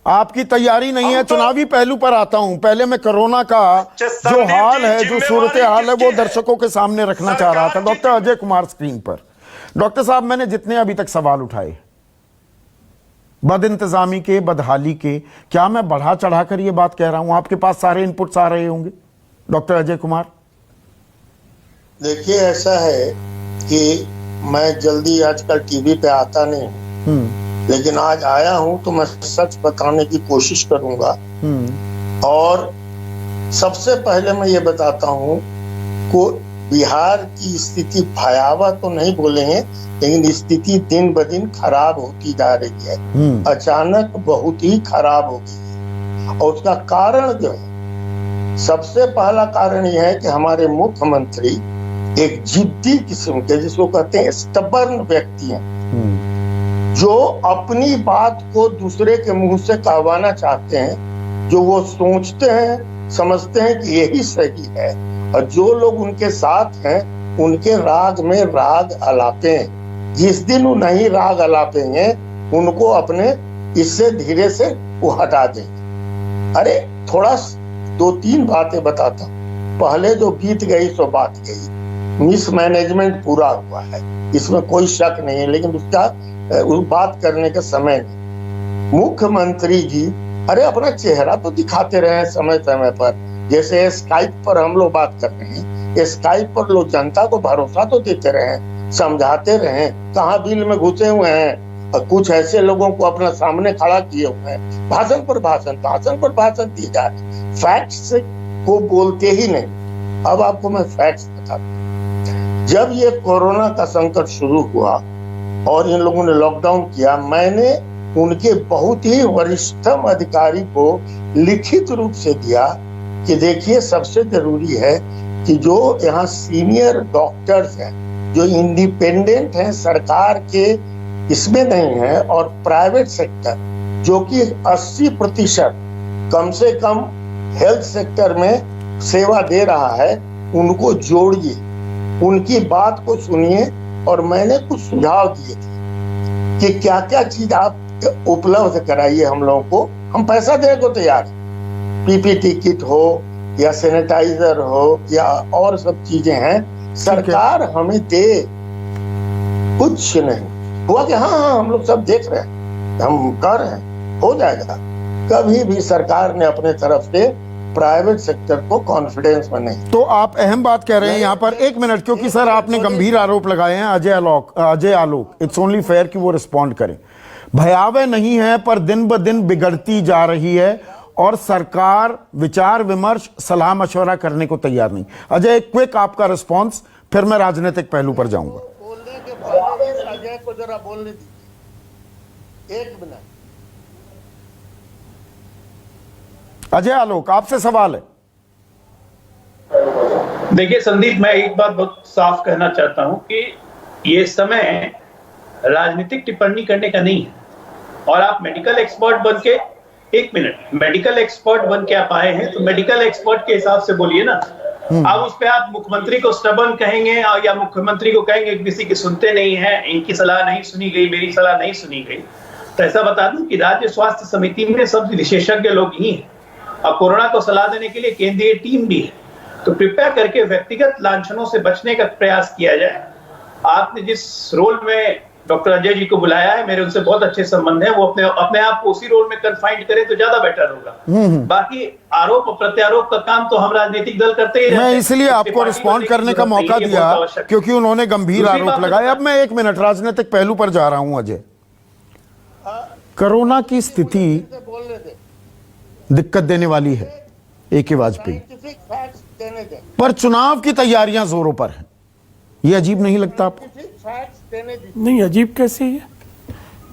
आपकी तैयारी नहीं है। चुनावी पहलू पर आता हूं, पहले मैं कोरोना का जो हाल है, जो सूरत हाल है, वो दर्शकों के सामने रखना चाह रहा था। डॉक्टर अजय कुमार स्क्रीन पर। डॉक्टर साहब, मैंने जितने अभी तक सवाल उठाए, बदइंतजामी के, बदहाली के, क्या मैं बढ़ा चढ़ाकर ये बात कह रहा हूं? आपके पास सारे इनपुट्स आ रहे होंगे डॉक्टर अजय कुमार। देखिए, ऐसा है कि मैं जल्दी आजकल टीवी पे आता नहीं हूँ, लेकिन आज आया हूं तो मैं सच बताने की कोशिश करूंगा। और सबसे पहले मैं ये बताता हूं को बिहार की स्थिति भयावह तो नहीं बोलेंगे, लेकिन स्थिति दिन ब दिन खराब होती जा रही है। अचानक बहुत ही खराब हो गई है। और उसका कारण जो है, सबसे पहला कारण यह है कि हमारे मुख्यमंत्री एक जिद्दी किस्म के, जिसको कहते हैं स्टबर्न व्यक्ति हैं, जो अपनी बात को दूसरे के मुंह से कहवाना चाहते हैं, जो वो सोचते हैं, समझते हैं कि यही सही है, और जो लोग उनके साथ हैं उनके राग में राग अलापे हैं। जिस दिन वो नहीं राग अलापेंगे, उनको अपने इससे धीरे से वो हटा देंगे। अरे थोड़ा 2-3 बातें बताता हूँ। पहले जो बीत गई सो बात गई, मिसमैनेजमेंट पूरा हुआ है, इसमें कोई शक नहीं है, लेकिन उसका बात करने का समय नहीं। मुख्यमंत्री जी अरे अपना चेहरा तो दिखाते रहे समय समय पर, जैसे स्काइप पर हम लोग बात कर रहे हैं, स्काइप पर लोग जनता को भरोसा तो देते रहे, समझाते रहे। कहाँ बिल में घुसे हुए हैं, और कुछ ऐसे लोगों को अपना सामने खड़ा किए हुए हैं, भाषण पर भाषण, भाषण पर भाषण दिए जा रहे, फैक्ट्स को बोलते ही नहीं। अब आपको मैं फैक्ट्स बताता हूँ। जब ये कोरोना का संकट शुरू हुआ और इन लोगों ने लॉकडाउन किया, मैंने उनके बहुत ही वरिष्ठतम अधिकारी को लिखित रूप से दिया कि देखिए, सबसे जरूरी है कि जो यहाँ सीनियर डॉक्टर्स हैं, जो इंडिपेंडेंट हैं, सरकार के इसमें नहीं है, और प्राइवेट सेक्टर जो कि 80% कम से कम हेल्थ सेक्टर में सेवा दे रहा है, उनको जोड़िए, उनकी बात को सुनिए। और मैंने कुछ सुझाव दिए थे कि क्या क्या चीज आप उपलब्ध कराइए हम लोगों को, हम पैसा देने को तैयार, पीपीटी किट हो या सैनिटाइजर हो या और सब चीजें हैं, सरकार हमें दे। कुछ नहीं हुआ कि हाँ हम लोग सब देख रहे हैं, हम कर रहे हैं, हो जाएगा। कभी भी सरकार ने अपने तरफ से प्राइवेट सेक्टर को कॉन्फिडेंस में नहीं। तो आप अहम बात कह रहे हैं यहाँ पर, एक मिनट, क्योंकि सर आपने गंभीर आरोप लगाए हैं Ajay Alok, it's only fair कि वो रिस्पॉन्ड करें। भयावह नहीं है पर दिन ब दिन बिगड़ती जा रही है और सरकार विचार विमर्श सलाह मशवरा करने को तैयार नहीं। अजय, एक क्विक आपका रिस्पॉन्स, फिर मैं राजनीतिक पहलू पर जाऊंगा। बोलने के बाद अजय को जरा बोलने दीजिए, एक मिनट। अजय आलोक, आपसे सवाल है। देखिए संदीप, मैं एक बात बहुत साफ कहना चाहता हूं कि ये समय राजनीतिक टिप्पणी करने का नहीं है। और आप मेडिकल एक्सपर्ट बन के, एक मिनट, मेडिकल एक्सपर्ट बन के आप आए हैं तो मेडिकल एक्सपर्ट के हिसाब से बोलिए ना। अब उस पे आप मुख्यमंत्री को स्टबर्न कहेंगे और या मुख्यमंत्री को कहेंगे किसी की सुनते नहीं है, इनकी सलाह नहीं सुनी गई, मेरी सलाह नहीं सुनी गई। तो ऐसा बता दूं कि राज्य स्वास्थ्य समिति में सब विशेषज्ञ लोग ही हैं और कोरोना को सलाह देने के लिए केंद्रीय टीम भी है। तो कृपया करके व्यक्तिगत लांछनों से बचने का प्रयास किया जाए। आपने जिस रोल में डॉक्टर अजय जी को बुलाया है, मेरे उनसे बहुत अच्छे संबंध हैं, वो अपने आप को उसी रोल में कन्फाइंड करें तो ज्यादा बेटर होगा। बाकी आरोप और प्रत्यारोप का काम तो हम राजनीतिक दल करते ही रहते हैं। मैं इसलिए आपको रिस्पॉन्ड करने का मौका दिया क्योंकि उन्होंने गंभीर आरोप लगाए। अब मैं एक मिनट राजनीतिक पहलू पर जा रहा हूं। अजय, कोरोना की स्थिति दिक्कत देने वाली है ए.के. वाजपेयी, पर चुनाव की तैयारियां जोरों पर हैं। ये अजीब नहीं लगता आपको? नहीं, अजीब कैसे है?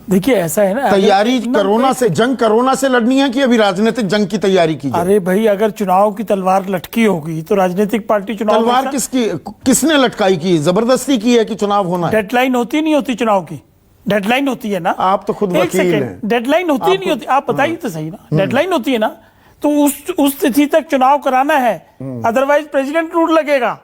देखिए ऐसा है ना, तैयारी कोरोना से, जंग कोरोना से लड़नी है कि अभी राजनीतिक जंग की तैयारी की जाए? अरे भाई, अगर चुनाव की तलवार लटकी होगी तो राजनीतिक पार्टी चुनाव, तलवार किसकी, किसने लटकाई की? जबरदस्ती की है कि चुनाव होना है? डेडलाइन होती नहीं होती चुनाव की? डेडलाइन होती है ना। आप तो खुद वकील हैं। डेडलाइन होती नहीं होती? आप बताइए तो सही ना। डेडलाइन होती है ना, तो उस तिथि तक चुनाव कराना है, अदरवाइज प्रेसिडेंट रूल लगेगा।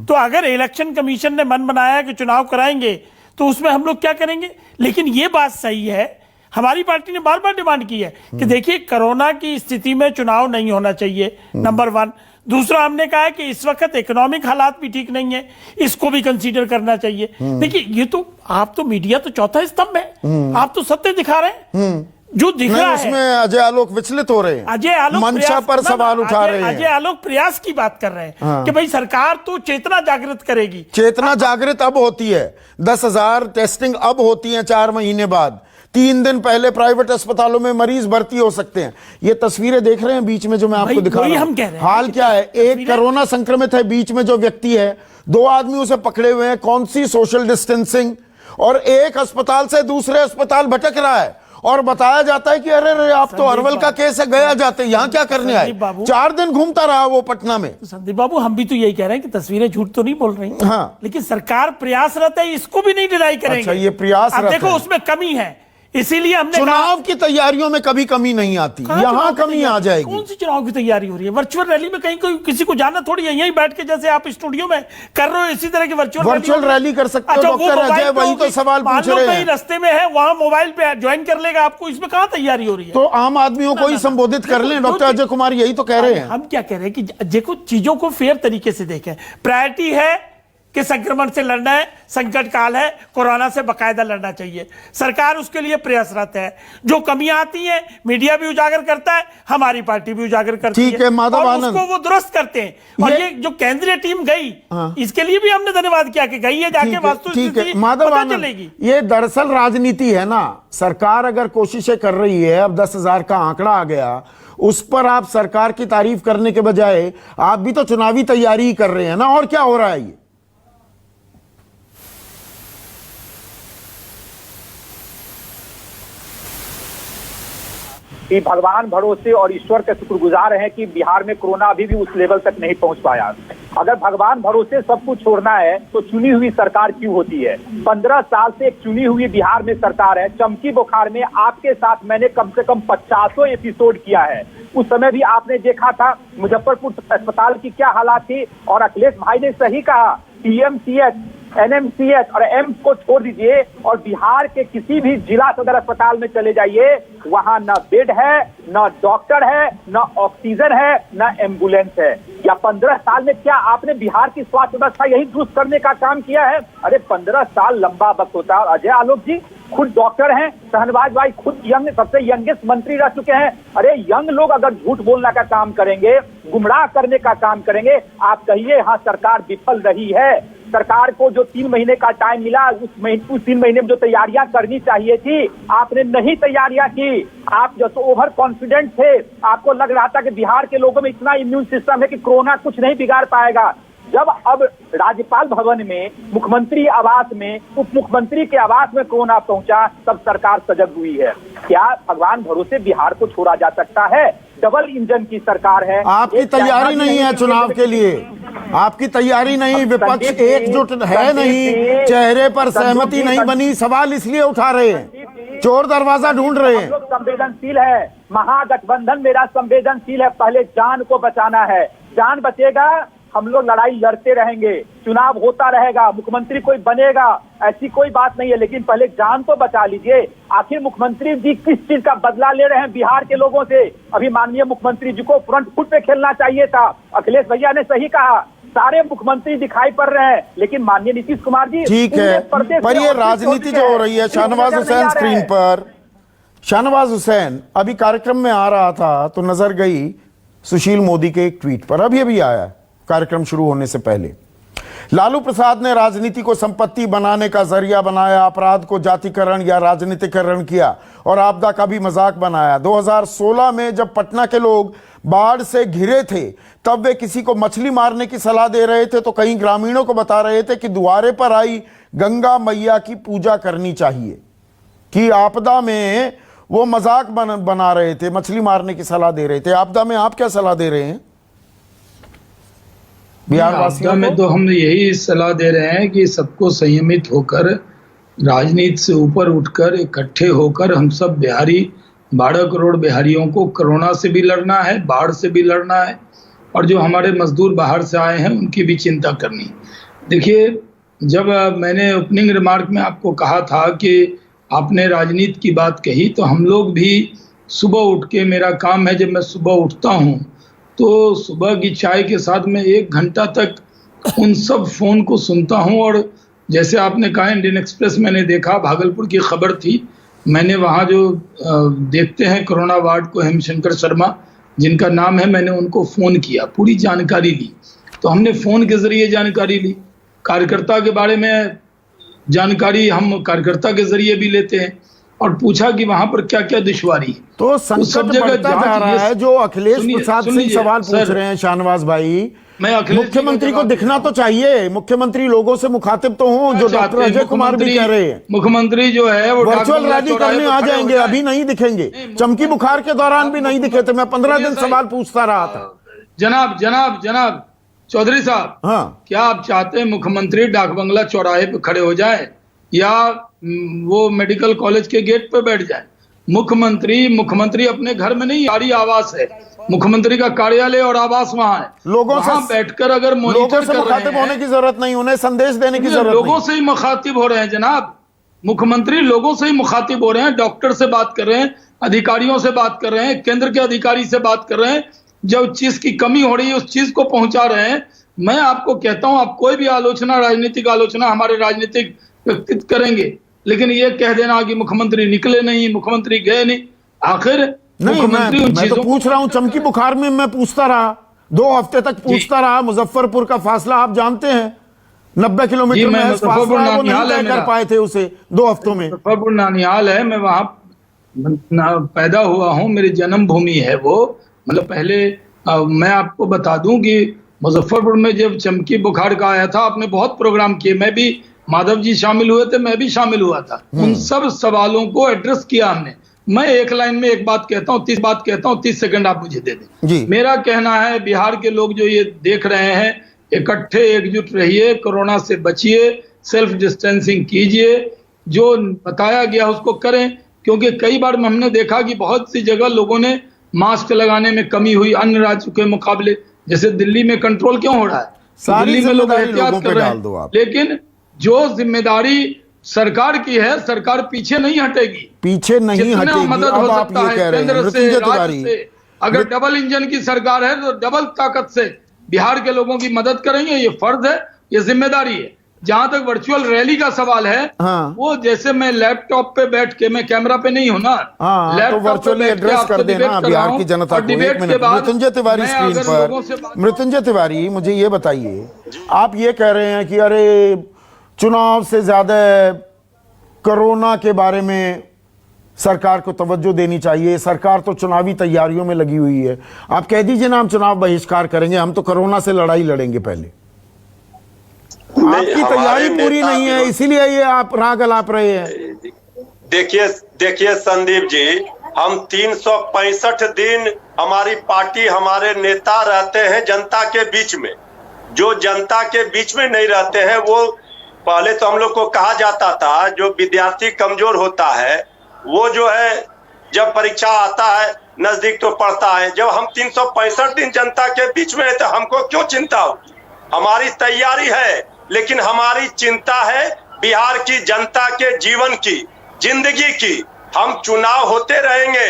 तो अगर इलेक्शन कमीशन ने मन बनाया कि चुनाव कराएंगे तो उसमें हम लोग क्या करेंगे? लेकिन ये बात सही है, हमारी पार्टी ने बार बार डिमांड की है कि देखिए कोरोना की स्थिति में चुनाव नहीं होना चाहिए, नंबर 1। दूसरा, हमने कहा है कि इस वक्त इकोनॉमिक हालात भी ठीक नहीं है, इसको भी कंसीडर करना चाहिए। देखिए, ये तो आप तो मीडिया तो चौथा स्तंभ है, आप तो सत्य दिखा रहे हैं जो दिख रहा है। उसमें अजय आलोक विचलित हो रहे हैं, अजय आलोक मंशा पर सवाल उठा रहे हैं। अजय आलोक प्रयास की बात कर रहे हैं कि भाई सरकार तो चेतना जागृत करेगी। चेतना जागृत अब होती है, 10,000 टेस्टिंग अब होती है 4 महीने बाद। 3 दिन पहले प्राइवेट अस्पतालों में मरीज भर्ती हो सकते हैं। ये तस्वीरें देख रहे हैं बीच में जो मैं आपको दिखा रहा हूं। हाल क्या है, एक कोरोना संक्रमित है, बीच में जो व्यक्ति है, 2 आदमी उसे पकड़े हुए हैं, कौन सी सोशल डिस्टेंसिंग, और एक अस्पताल से दूसरे अस्पताल भटक रहा है और बताया जाता है कि अरे अरे आप तो अरवल का केस है, गया जाते, यहाँ क्या करने आए? 4 दिन घूमता रहा वो पटना में। संदीप बाबू, हम भी तो यही कह रहे हैं कि तस्वीरें झूठ तो नहीं बोल रही। हाँ, लेकिन सरकार प्रयासरत है, इसको भी नहीं डिनाई करेंगे। अच्छा, ये प्रयासरत है। देखो उसमें कमी है, इसीलिए हमने चुनाव की तैयारियों में कभी कमी नहीं आती, यहाँ कमी आ जाएगी। कौन सी चुनाव की तैयारी हो रही है? वर्चुअल रैली में कहीं कोई किसी को जाना थोड़ी है, यहीं बैठ के जैसे आप स्टूडियो में कर रहे हो इसी तरह की वर्चुअल रैली कर सकते हो। डॉक्टर अजय वही तो सवाल पूछ रहे हैं। रास्ते में है, वहां मोबाइल पे ज्वाइन कर लेगा आपको, इसमें कहां तैयारी हो रही है? तो आम आदमियों को ही संबोधित कर लें, डॉक्टर अजय कुमार यही तो कह रहे हैं। हम क्या कह रहे हैं कि देखो चीजों को फेयर तरीके से देखें। प्रायोरिटी है कि संक्रमण से लड़ना है, संकट काल है, कोरोना से बकायदा लड़ना चाहिए, सरकार उसके लिए प्रयासरत है। जो कमियां आती हैं मीडिया भी उजागर करता है, हमारी पार्टी भी उजागर करती है, ठीक है माधव आनंद, उसको वो दुरुस्त करते हैं। और ये जो केंद्रीय टीम गई, इसके लिए भी हमने धन्यवाद किया कि गई है, जाके वास्तुस्थिति पता चलेगी। ये दरअसल राजनीति है ना। सरकार अगर कोशिशें कर रही है, अब 10,000 का आंकड़ा आ गया, उस पर आप सरकार की तारीफ करने के बजाय आप भी तो चुनावी तैयारी कर रहे हैं ना। और क्या हो रहा है? ये कि भगवान भरोसे और ईश्वर के शुक्रगुजार हैं कि बिहार में कोरोना अभी भी उस लेवल तक नहीं पहुंच पाया। अगर भगवान भरोसे सब कुछ छोड़ना है तो चुनी हुई सरकार क्यों होती है? 15 साल से एक चुनी हुई बिहार में सरकार है। चमकी बुखार में आपके साथ मैंने कम से कम 50 एपिसोड किया है। उस समय भी आपने देखा था मुजफ्फरपुर अस्पताल की क्या हालात थी, और अखिलेश भाई ने सही कहा, पीएमसीएच एनएमसीएच और एम्स को छोड़ दीजिए और बिहार के किसी भी जिला सदर अस्पताल में चले जाइए, वहां न बेड है, न डॉक्टर है, न ऑक्सीजन है, न एम्बुलेंस है। या 15 साल में क्या आपने बिहार की स्वास्थ्य व्यवस्था यही दुरुस्त करने का काम किया है? अरे 15 साल लंबा वक्त होता है। अजय आलोक जी खुद डॉक्टर हैं, शहनवाज भाई खुद सबसे यंगेस्ट मंत्री रह चुके हैं। अरे यंग लोग अगर झूठ बोलने का काम करेंगे, गुमराह करने का काम करेंगे, आप कहिए हाँ सरकार विफल रही है। सरकार को जो 3 महीने का टाइम मिला, उस 3 महीने में जो तैयारियां करनी चाहिए थी, आपने नहीं तैयारियां की। आप जो ओवर कॉन्फिडेंट थे, आपको लग रहा था कि बिहार के लोगों में इतना इम्यून सिस्टम है कि कोरोना कुछ नहीं बिगाड़ पाएगा। जब अब राज्यपाल भवन में, मुख्यमंत्री आवास में, उप मुख्यमंत्री के आवास में कोरोना पहुंचा, तब सरकार सजग हुई है। क्या भगवान भरोसे बिहार को छोड़ा जा सकता है? डबल इंजन की सरकार है। आपकी तैयारी नहीं है चुनाव के लिए, आपकी तैयारी नहीं, विपक्ष एकजुट है नहीं, चेहरे पर सहमति नहीं बनी, सवाल इसलिए उठा रहे हैं, चोर दरवाजा ढूंढ रहे हैं। संवेदनशील है, महागठबंधन मेरा संवेदनशील है, पहले जान को बचाना है। जान बचेगा, हम लोग लड़ाई लड़ते रहेंगे, चुनाव होता रहेगा, मुख्यमंत्री कोई बनेगा, ऐसी कोई बात नहीं है, लेकिन पहले जान तो बचा लीजिए। आखिर मुख्यमंत्री जी किस चीज का बदला ले रहे हैं बिहार के लोगों से? अभी माननीय मुख्यमंत्री जी को फ्रंट फुट पे खेलना चाहिए था। अखिलेश भैया ने सही कहा, सारे मुख्यमंत्री दिखाई पड़ रहे हैं, लेकिन माननीय नीतीश कुमार जी ठीक है, पर ये राजनीति जो हो रही है, शाहनवाज हुसैन स्क्रीन पर, शाहनवाज हुसैन अभी कार्यक्रम में आ रहा था तो नजर गई सुशील मोदी के एक ट्वीट पर, अभी आया कार्यक्रम शुरू होने से पहले। लालू प्रसाद ने राजनीति को संपत्ति बनाने का जरिया बनाया, अपराध को जातिकरण या राजनीतिकरण किया और आपदा का भी मजाक बनाया। 2016 में जब पटना के लोग बाढ़ से घिरे थे, तब वे किसी को मछली मारने की सलाह दे रहे थे तो कहीं ग्रामीणों को बता रहे थे कि द्वारे पर आई गंगा मैया की पूजा करनी चाहिए। कि आपदा में वो मजाक बना रहे थे, मछली मारने की सलाह दे रहे थे। आपदा में आप क्या सलाह दे रहे हैं बिहार वासियों को? में तो हम यही सलाह दे रहे हैं कि सबको संयमित होकर, राजनीति से ऊपर उठकर, इकट्ठे होकर हम सब बिहारी, 12 करोड़ बिहारियों को कोरोना से भी लड़ना है, बाढ़ से भी लड़ना है, और जो हमारे मजदूर बाहर से आए हैं उनकी भी चिंता करनी। देखिए, जब मैंने ओपनिंग रिमार्क में आपको कहा था कि आपने राजनीति की बात कही, तो हम लोग भी सुबह उठ के, मेरा काम है जब मैं सुबह उठता हूँ तो सुबह की चाय के साथ मैं 1 घंटा तक उन सब फोन को सुनता हूं। और जैसे आपने कहा, इंडियन एक्सप्रेस मैंने देखा, भागलपुर की खबर थी, मैंने वहां जो देखते हैं कोरोना वार्ड को, हेमशंकर शर्मा जिनका नाम है, मैंने उनको फोन किया, पूरी जानकारी ली। तो हमने फोन के जरिए जानकारी ली, कार्यकर्ता के बारे में जानकारी हम कार्यकर्ता के जरिए भी लेते हैं, और पूछा कि वहां पर क्या क्या दुश्वारी है। तो संकट बढ़ता जा रहा है। जो अखिलेश प्रसाद सिंह सवाल पूछ रहे हैं शाहनवाज भाई, मुख्यमंत्री को दिखना तो चाहिए, मुख्यमंत्री लोगों से मुखातिब तो हों, जो डॉक्टर अजय कुमार भी कह रहे हैं। मुख्यमंत्री जो है वो वर्चुअल रैली करने आ जाएंगे, अभी नहीं दिखेंगे। चमकी बुखार के दौरान भी नहीं दिखे थे, मैं 15 दिन सवाल पूछता रहा था। जनाब चौधरी साहब, हाँ, क्या आप चाहते हैं मुख्यमंत्री डाक बंगला चौराहे पे खड़े हो जाए या वो मेडिकल कॉलेज के गेट पे बैठ जाए? मुख्यमंत्री अपने घर में नहीं, यारी आवास है, मुख्यमंत्री का कार्यालय और आवास वहां है। लोगों से बैठकर अगर मॉनिटर कर रहे हैं, होने की जरूरत नहीं, उन्हें संदेश देने की जरूरत, लोगों से ही मुखातिब हो रहे हैं जनाब। मुख्यमंत्री लोगों से ही मुखातिब हो रहे हैं, डॉक्टर से बात कर रहे हैं, अधिकारियों से बात कर रहे हैं, केंद्र के अधिकारी से बात कर रहे हैं, जो चीज की कमी हो रही है उस चीज को पहुंचा रहे हैं। मैं आपको कहता हूं, आप कोई भी आलोचना, राजनीतिक आलोचना हमारे राजनीतिक व्यक्तित्व करेंगे, लेकिन ये कह देना कि मुख्यमंत्री निकले नहीं, मुख्यमंत्री गए नहीं, आखिर मुख्यमंत्री मैं तो पूछ रहा हूं, चमकी बुखार में मैं पूछता रहा, 2 हफ्ते तक पूछता रहा। मुजफ्फरपुर का फासला आप जानते हैं, 90 किलोमीटर में फासला, वो नहीं तय कर पाए थे उसे 2 हफ्तों में। मुजफ्फरपुर नानिहाल है, मैं वहां पैदा हुआ हूं, मेरी जन्मभूमि है वो। मतलब पहले मैं आपको बता दूं कि मुजफ्फरपुर में जब चमकी बुखार का आया था, आपने बहुत प्रोग्राम किए, मैं भी, माधव जी शामिल हुए थे, मैं भी शामिल हुआ था, उन सब सवालों को एड्रेस किया हमने। मैं एक लाइन में एक बात कहता हूँ, 30 बात कहता हूँ, 30 सेकंड आप मुझे दे दें। मेरा कहना है, बिहार के लोग जो ये देख रहे हैं, इकट्ठे एकजुट रहिए, कोरोना से बचिए, सेल्फ डिस्टेंसिंग कीजिए, जो बताया गया उसको करें, क्योंकि कई बार हमने देखा कि बहुत सी जगह लोगों ने मास्क लगाने में कमी हुई अन्य राज्यों के मुकाबले। जैसे दिल्ली में कंट्रोल क्यों हो रहा है? दिल्ली में लोग एहतियात कर रहे हैं, जो जिम्मेदारी सरकार की है, सरकार पीछे नहीं हटेगी, पीछे नहीं जितना हटेगी। मदद हो अब आप सकता ये है कह रहे हैं केंद्र से, मृत्युंजय राज्य तिवारी, से। अगर डबल इंजन की सरकार है तो डबल ताकत से बिहार के लोगों की मदद करेंगे। ये फर्ज है, ये जिम्मेदारी है। जहां तक वर्चुअल रैली का सवाल है, हाँ। वो जैसे मैं लैपटॉप पे बैठ के, मैं कैमरा पे नहीं हूं ना, हाँ, तो लैपटॉप पे वर्चुअली बैठ के एड्रेस आपसे कर देना डिबेट कर रहा बिहार हूं, की जनता और को। डिबेट एक के मिनट, बाद मृत्युंजय तिवारी मैं स्क्रीन अगर लोगों से पर। मृत्युंजय तिवारी, मुझे ये बताइए, आप ये कह रहे हैं कि अरे चुनाव से ज्यादा कोरोना के बारे में सरकार को तवज्जो देनी चाहिए, सरकार तो चुनावी तैयारियों में लगी हुई है। आप कह दीजिए ना, हम चुनाव बहिष्कार करेंगे, हम तो कोरोना से लड़ाई लड़ेंगे पहले। आपकी तैयारी पूरी नहीं है, इसीलिए ये आप राग अलाप रहे हैं। देखिए संदीप जी, हम 365 दिन हमारी पार्टी, हमारे नेता रहते हैं जनता के बीच में। जो जनता के बीच में नहीं रहते हैं, वो पहले तो हम लोग को कहा जाता था जो विद्यार्थी कमजोर होता है वो जो है जब परीक्षा आता है नजदीक तो पढ़ता है। जब हम 365 दिन जनता के बीच में है तो हमको क्यों चिंता होगी? हमारी तैयारी है, लेकिन हमारी चिंता है बिहार की जनता के जीवन की, जिंदगी की। हम चुनाव होते रहेंगे,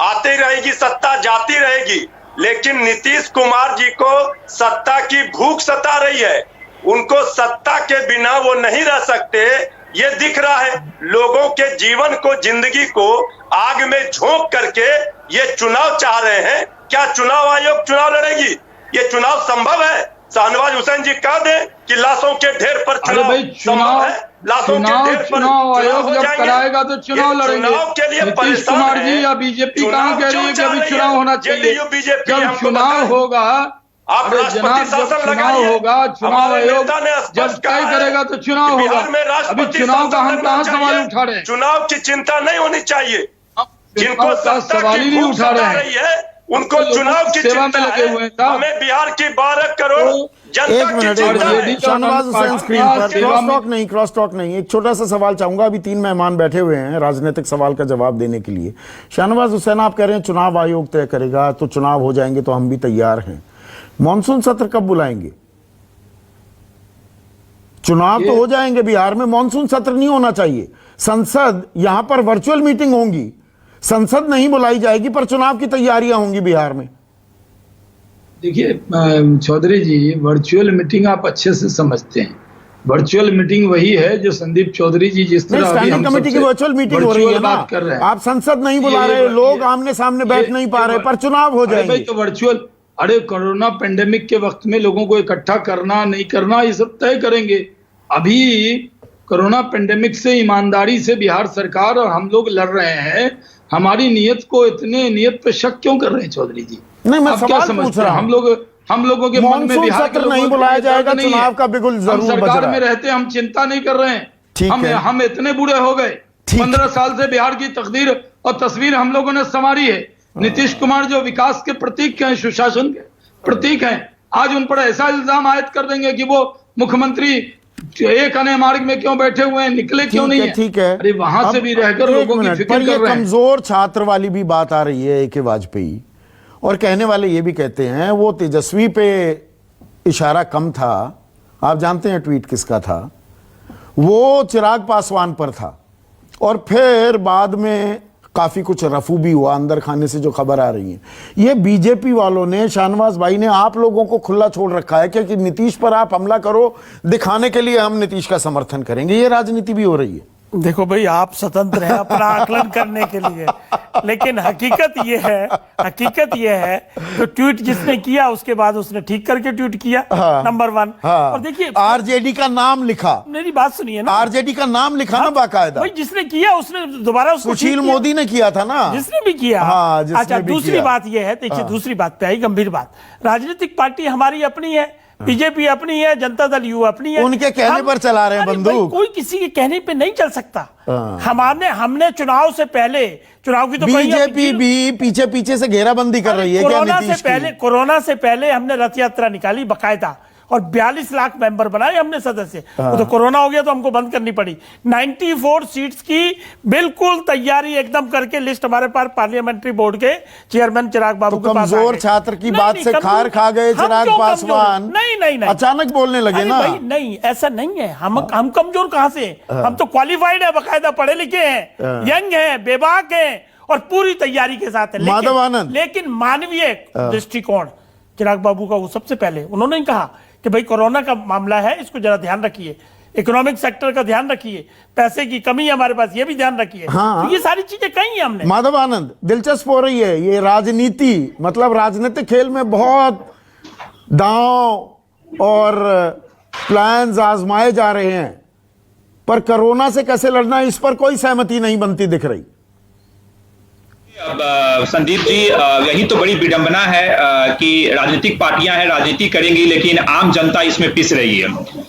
आती रहेगी सत्ता, जाती रहेगी, लेकिन नीतीश कुमार जी को सत्ता की भूख सता रही है। उनको सत्ता के बिना वो नहीं रह सकते, ये दिख रहा है। लोगों के जीवन को, जिंदगी को आग में झोंक करके ये चुनाव चाह रहे हैं। क्या चुनाव आयोग चुनाव लड़ेगी? ये चुनाव संभव है? शाहनवाज हुसैन जी कह दें कि लाशों के ढेर पर चुनाव संभव है? लाशों के ढेर पर चुनाव आयोग जब कराएगा तो चुनाव लड़ेंगे। चुनाव के लिए नीतीश कुमार जी या बीजेपी कहां कह रही है कि अभी चुनाव होना चाहिए? जब चुनाव होगा, आप राष्ट्रपति शासन लगाइए। होगा, चुनाव आयोग जब तय करेगा तो चुनाव होगा। अभी चुनाव का हम कहां सवाल उठा रहे हैं? चुनाव की चिंता नहीं होनी चाहिए। जिनको सवाल ही नहीं उठा रहे हैं, उनको चुनाव की सेवा में चिंता लगे हुए है। हैं। हमें बिहार की 12 करोड़ जनता एक की मिनट, चिंता है। शाहनवाज हुसैन स्क्रीन पर। क्रॉस टॉक नहीं, एक छोटा सा सवाल चाहूंगा। अभी 3 मेहमान बैठे हुए हैं राजनीतिक सवाल का जवाब देने के लिए। शाहनवाज हुसैन, आप कह रहे हैं चुनाव आयोग तय करेगा तो चुनाव हो जाएंगे, तो हम भी तैयार हैं। मॉनसून सत्र कब बुलाएंगे? चुनाव तो हो जाएंगे बिहार में, मॉनसून सत्र नहीं होना चाहिए। संसद, यहां पर वर्चुअल मीटिंग होंगी, संसद नहीं बुलाई जाएगी, पर चुनाव की तैयारियां होंगी बिहार में। देखिए चौधरी जी, वर्चुअल मीटिंग आप अच्छे से समझते हैं। वर्चुअल मीटिंग वही है जो संदीप चौधरी जी जिस तरह स्टैंडिंग कमेटी की वर्चुअल मीटिंग हो रही है ना, कर रहे हैं। आप संसद नहीं बुला रहे, लोग आमने सामने बैठ नहीं पा रहे, पर चुनाव हो जाएंगे। तो वर्चुअल, अरे कोरोना पेंडेमिक के वक्त में लोगों को इकट्ठा करना नहीं करना ये सब तय करेंगे। अभी कोरोना पेंडेमिक से ईमानदारी से बिहार सरकार और हम लोग लड़ रहे हैं। हमारी नीयत को इतने नीयत पे शक क्यों कर रहे हैं चौधरी जी? नहीं, मैं आप क्या सवाल पूछ समझते रहा हैं? हूं। हम लोगों के मन में बिहार के नहीं बुलाया जाएगा, चुनाव का बिगुल जरूर बज रहा है। सरकार में रहते हम चिंता नहीं कर रहे हैं। हम इतने बूढ़े हो गए, 15 साल से बिहार की तकदीर और तस्वीर हम लोगों ने संवारी है। नीतीश कुमार जो विकास के प्रतीक हैं, सुशासन के प्रतीक हैं, आज उन पर ऐसा इल्जाम आयद कर देंगे कि वो मुख्यमंत्री एक अने मार्ग में क्यों बैठे हुए हैं, निकले क्यों नहीं है? ठीक है, अरे वहां से भी रहकर लोगों की फिक्र कर रहे हैं। कमजोर छात्र वाली भी बात आ रही है AK वाजपेयी, और कहने वाले ये भी कहते हैं वो तेजस्वी पे इशारा कम था। आप जानते हैं ट्वीट किसका था? वो चिराग पासवान पर था, और फिर बाद में काफी कुछ रफू भी हुआ अंदर खाने से, जो खबर आ रही है। ये बीजेपी वालों ने, शाहनवाज भाई ने आप लोगों को खुला छोड़ रखा है कि नीतीश पर आप हमला करो, दिखाने के लिए हम नीतीश का समर्थन करेंगे। ये राजनीति भी हो रही है। देखो भाई, आप स्वतंत्र हैं अपना आकलन करने के लिए, लेकिन हकीकत ये है तो ट्वीट जिसने किया उसके बाद उसने ठीक करके ट्वीट किया। नंबर 1। और देखिए, आरजेडी का नाम लिखा, मेरी बात सुनिए ना, आरजेडी का नाम लिखा ना बाकायदा। भाई जिसने किया उसने दोबारा उसको सुशील मोदी ने किया था ना, जिसने भी किया। अच्छा, दूसरी बात यह है, देखिए दूसरी बात पे आई गंभीर बात। राजनीतिक पार्टी हमारी अपनी है, बीजेपी अपनी है, जनता दल यू अपनी है। उनके कहने पर चला रहे हैं बंदूक। कोई किसी के कहने पे नहीं चल सकता। हमने चुनाव से पहले, चुनाव की तो बीजेपी भी पीछे पीछे से घेराबंदी कर रही है क्या नीतीश की? कोरोना से पहले हमने रथ यात्रा निकाली बकायदा, और 42 लाख मेंबर बनाए हमने सदस्य। वो तो कोरोना हो गया तो हमको बंद करनी पड़ी। 94 सीट्स की बिल्कुल तैयारी एकदम करके लिस्ट हमारे पास पार्लियामेंट्री बोर्ड के चेयरमैन चिराग बाबू के पास। कमजोर छात्र की बात से खार खा गए चिराग पासवान, नहीं अचानक बोलने लगे ना। नहीं, ऐसा नहीं है। हम कमजोर कहां से? हम तो क्वालिफाइड है, बकायदा पढ़े लिखे हैं, यंग हैं, बेबाक हैं और पूरी तैयारी के साथ है। माधवानंद, लेकिन मानवीय दृष्टिकोण चिराग बाबू का, वो सबसे पहले उन्होंने कहा कि भाई कोरोना का मामला है, इसको जरा ध्यान रखिए, इकोनॉमिक सेक्टर का ध्यान रखिए, पैसे की कमी है हमारे पास, ये भी ध्यान रखिए। हाँ, तो ये सारी चीजें कही है हमने। माधवानंद, दिलचस्प हो रही है ये राजनीति, मतलब राजनीतिक खेल में बहुत दांव और प्लान्स आजमाए जा रहे हैं, पर कोरोना से कैसे लड़ना, इस पर कोई सहमति नहीं बनती दिख रही। अब संदीप जी, यही तो बड़ी विडंबना है कि राजनीतिक पार्टियां हैं, राजनीति करेंगी, लेकिन आम जनता इसमें पिस रही है।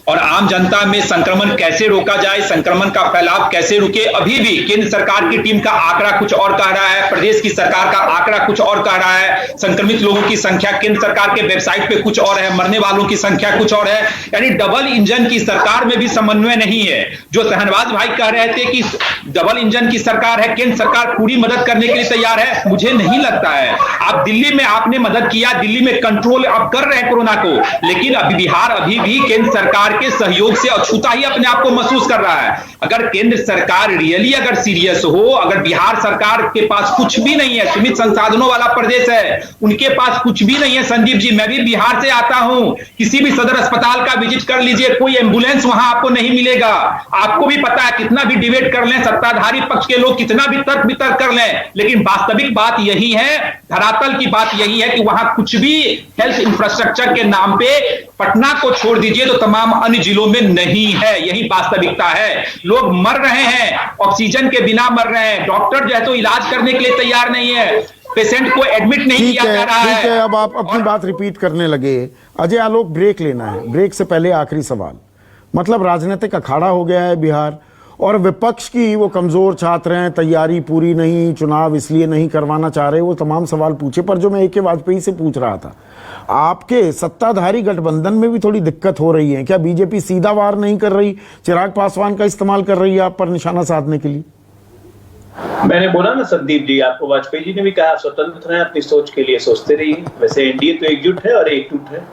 और आम जनता में संक्रमण कैसे रोका जाए, संक्रमण का फैलाव कैसे रुके, अभी भी केंद्र सरकार की टीम का आंकड़ा कुछ और कह रहा है, प्रदेश की सरकार का आंकड़ा कुछ और कह रहा है, संक्रमित लोगों की संख्या केंद्र सरकार के वेबसाइट पे कुछ और है, मरने वालों की संख्या कुछ और है। यानी डबल इंजन की सरकार में भी समन्वय नहीं है। जो शहनवाज भाई कह रहे थे कि डबल इंजन की सरकार है, केंद्र सरकार पूरी मदद करने के लिए तैयार है, मुझे नहीं लगता है। आप दिल्ली में आपने मदद किया, दिल्ली में कंट्रोल आप कर रहे हैं कोरोना को, लेकिन अभी बिहार अभी भी केंद्र सरकार के सहयोग से अछूता ही अपने आप को महसूस कर रहा है। अगर केंद्र सरकार रियली अगर सीरियस हो, अगर बिहार सरकार के पास कुछ भी नहीं है, सीमित संसाधनों वाला प्रदेश है, उनके पास कुछ भी नहीं है। संदीप जी, मैं भी बिहार से आता हूं, किसी भी सदर अस्पताल का विजिट कर लीजिए, कोई एम्बुलेंस वहां आपको नहीं मिलेगा। आपको भी पता है, कितना भी डिबेट कर लें, सत्ताधारी पक्ष के लोग कितना भी तर्क वितर्क कर लें, लेकिन वास्तविक बात यही है, धरातल की बात यही है कि वहां कुछ भी हेल्थ इंफ्रास्ट्रक्चर के नाम पे, पटना को छोड़ दीजिए तो तमाम अन्य जिलों में नहीं है। यही वास्तविकता है। लोग मर रहे हैं, ऑक्सीजन के बिना मर रहे हैं, डॉक्टर जो है तो इलाज करने के लिए तैयार नहीं है, पेशेंट को एडमिट नहीं किया जा रहा है। ठीक है, अब आप अपनी बात रिपीट करने लगे। अजय आलोक, ब्रेक लेना है, ब्रेक से पहले आखिरी सवाल, मतलब राजनीतिक अखाड़ा हो गया है बिहार, और विपक्ष की वो कमजोर छात्र हैं, तैयारी पूरी नहीं, चुनाव इसलिए नहीं करवाना चाह रहे, वो तमाम सवाल पूछे। पर जो मैं AK वाजपेयी से पूछ रहा था, आपके सत्ताधारी गठबंधन में भी थोड़ी दिक्कत हो रही है क्या? बीजेपी सीधा वार नहीं कर रही, चिराग पासवान का इस्तेमाल कर रही है आप पर निशाना साधने के लिए? मैंने बोला ना संदीप जी, आपको वाजपेयी जी ने भी कहा स्वतंत्र हैं, अपनी सोच के लिए सोचते रहिए। वैसे एनडीए तो एकजुट है और एकजुट है।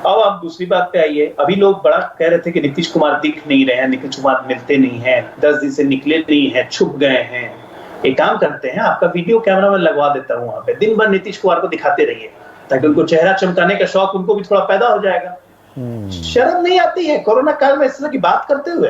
अब आप दूसरी बात पे आइए। अभी लोग बड़ा कह रहे थे कि नीतीश कुमार दिख नहीं रहे हैं, नीतीश कुमार मिलते नहीं हैं, 10 दिन से निकले नहीं हैं, छुप गए हैं। एक काम करते हैं, आपका वीडियो कैमरा में लगवा देता हूं, वहां पे दिन भर नीतीश कुमार को दिखाते रहिए, ताकि उनको चेहरा चमकाने का शौक उनको भी थोड़ा पैदा हो जाएगा। शर्म नहीं आती है कोरोना काल में इस तरह की बात करते हुए?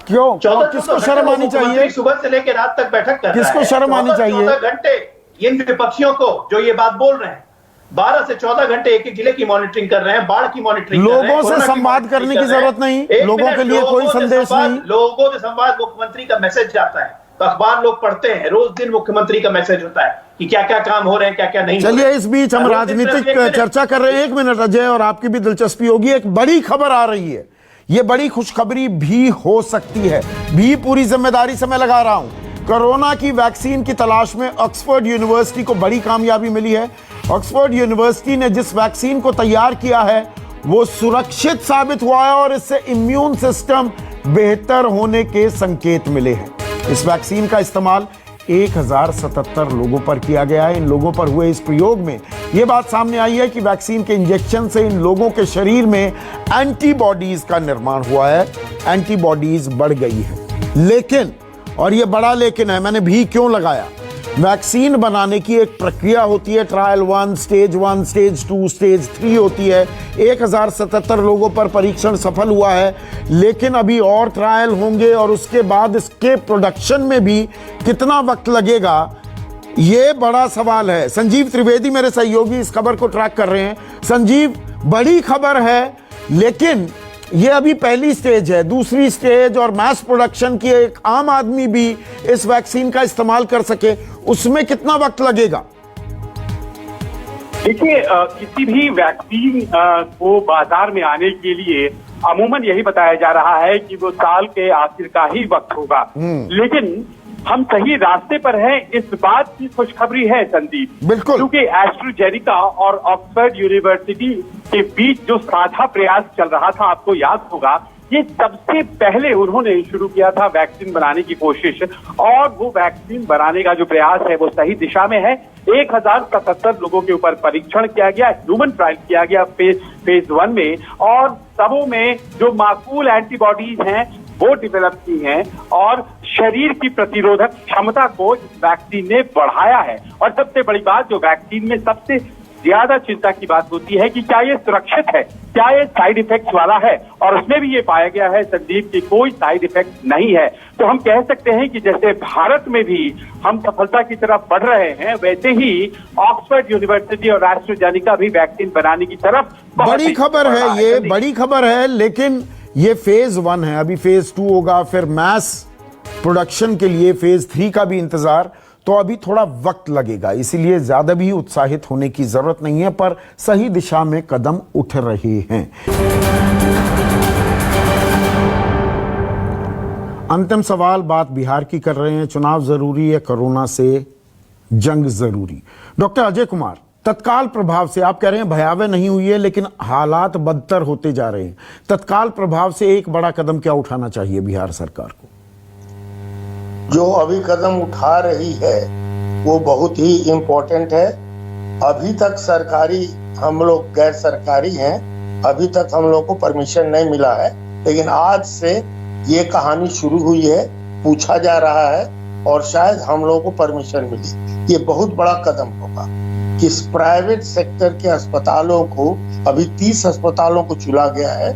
क्यों? किसको शर्म आनी चाहिए? सुबह से लेकर रात तक बैठक कर रहा है। किसको शर्म आनी चाहिए? 14 घंटे इन विपक्षियों को जो ये बात बोल रहे हैं, 12 से 14 घंटे एक जिले की मॉनिटरिंग कर रहे हैं, बाढ़ की मॉनिटरिंग कर रहे हैं, लोगों से संवाद करने की जरूरत नहीं, लोगों के लिए कोई संदेश नहीं। लोगों से संवाद, मुख्यमंत्री का मैसेज जाता है तो अखबार लोग पढ़ते हैं, रोज दिन मुख्यमंत्री का मैसेज होता है कि क्या क्या काम हो रहे हैं, क्या क्या नहीं। चलिए, इस बीच हम राजनीतिक चर्चा कर रहे हैं। 1 मिनट अजय, और आपकी भी दिलचस्पी होगी। एक बड़ी खबर आ रही है, ये बड़ी खुशखबरी भी हो सकती है, भी पूरी जिम्मेदारी से मैं लगा रहा हूं। कोरोना की वैक्सीन की तलाश में ऑक्सफोर्ड यूनिवर्सिटी को बड़ी कामयाबी मिली है। ऑक्सफोर्ड यूनिवर्सिटी ने जिस वैक्सीन को तैयार किया है वो सुरक्षित साबित हुआ है और इससे इम्यून सिस्टम बेहतर होने के संकेत मिले हैं। इस वैक्सीन का इस्तेमाल 1077 लोगों पर किया गया है। इन लोगों पर हुए इस प्रयोग में यह बात सामने आई है कि वैक्सीन के इंजेक्शन से इन लोगों के शरीर में एंटीबॉडीज का निर्माण हुआ है, एंटीबॉडीज बढ़ गई है। लेकिन, और यह बड़ा लेकिन है, मैंने भी क्यों लगाया, वैक्सीन बनाने की एक प्रक्रिया होती है, ट्रायल 1, स्टेज 1, स्टेज 2, स्टेज 3 होती है। 1077 लोगों पर परीक्षण सफल हुआ है, लेकिन अभी और ट्रायल होंगे और उसके बाद इसके प्रोडक्शन में भी कितना वक्त लगेगा, ये बड़ा सवाल है। संजीव त्रिवेदी मेरे सहयोगी इस खबर को ट्रैक कर रहे हैं। संजीव, बड़ी खबर है, लेकिन ये अभी पहली स्टेज है, दूसरी स्टेज और मैस प्रोडक्शन की एक आम आदमी भी इस वैक्सीन का इस्तेमाल कर सके, उसमें कितना वक्त लगेगा? देखिए, किसी भी वैक्सीन को बाजार में आने के लिए अमूमन यही बताया जा रहा है कि वो साल के आखिर का ही वक्त होगा। लेकिन हम सही रास्ते पर हैं, इस बात की खुशखबरी है संदीप। बिल्कुल, क्योंकि एस्ट्राजेनेका और ऑक्सफोर्ड यूनिवर्सिटी के बीच जो साझा प्रयास चल रहा था, आपको याद होगा, ये सबसे पहले उन्होंने शुरू किया था वैक्सीन बनाने की कोशिश, और वो वैक्सीन बनाने का जो प्रयास है वो सही दिशा में है। 1077 लोगों के ऊपर परीक्षण किया गया, ह्यूमन ट्रायल किया गया फेज 1 में, और सबों में जो माकूल एंटीबॉडीज हैं वो डेवलप की हैं, और शरीर की प्रतिरोधक क्षमता को इस वैक्सीन ने बढ़ाया है। और सबसे बड़ी बात, जो वैक्सीन में सबसे ज्यादा चिंता की बात होती है कि क्या ये सुरक्षित है, क्या ये साइड इफेक्ट्स वाला है, और उसमें भी ये पाया गया है संदीप की कोई साइड इफेक्ट नहीं है। तो हम कह सकते हैं कि जैसे भारत में भी हम सफलता की तरफ बढ़ रहे हैं, वैसे ही ऑक्सफोर्ड यूनिवर्सिटी और एस्ट्राजेनेका भी वैक्सीन बनाने की तरफ बड़ी खबर है, ये बड़ी खबर है। लेकिन ये फेज 1 है, अभी फेज 2 होगा, फिर मैस प्रोडक्शन के लिए फेज 3 का भी इंतजार, तो अभी थोड़ा वक्त लगेगा, इसीलिए ज्यादा भी उत्साहित होने की जरूरत नहीं है, पर सही दिशा में कदम उठ रहे हैं। अंतिम सवाल, बात बिहार की कर रहे हैं, चुनाव जरूरी है, कोरोना से जंग जरूरी। डॉक्टर अजय कुमार, तत्काल प्रभाव से आप कह रहे हैं भयावह नहीं हुई है, लेकिन हालात बदतर होते जा रहे हैं, तत्काल प्रभाव से एक बड़ा कदम क्या उठाना चाहिए बिहार सरकार को? जो अभी कदम उठा रही है वो बहुत ही इम्पोर्टेंट है। अभी तक सरकारी, हम लोग गैर सरकारी हैं, अभी तक हम लोग को परमिशन नहीं मिला है, लेकिन आज से ये कहानी शुरू हुई है, पूछा जा रहा है, और शायद हम लोग को परमिशन मिली। ये बहुत बड़ा कदम होगा कि प्राइवेट सेक्टर के अस्पतालों को, अभी 30 अस्पतालों को चुना गया है,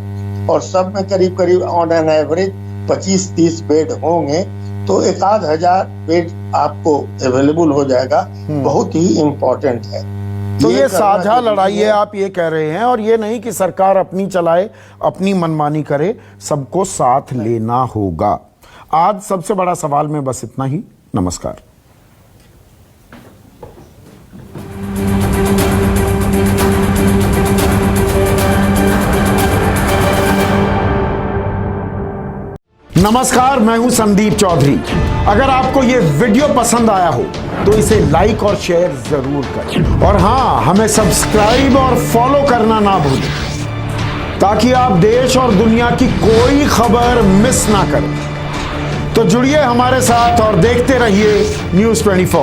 और सब में करीब करीब ऑन एन एवरेज 25-30 बेड होंगे, तो 1000 बेड आपको अवेलेबल हो जाएगा। बहुत ही इम्पोर्टेंट है। तो ये साझा लड़ाई है, आप ये कह रहे हैं, और ये नहीं कि सरकार अपनी चलाए, अपनी मनमानी करे, सबको साथ लेना होगा। आज सबसे बड़ा सवाल में बस इतना ही। नमस्कार। नमस्कार, मैं हूं संदीप चौधरी। अगर आपको ये वीडियो पसंद आया हो तो इसे लाइक और शेयर जरूर करें, और हाँ, हमें सब्सक्राइब और फॉलो करना ना भूलें, ताकि आप देश और दुनिया की कोई खबर मिस ना करें। तो जुड़िए हमारे साथ और देखते रहिए News 24।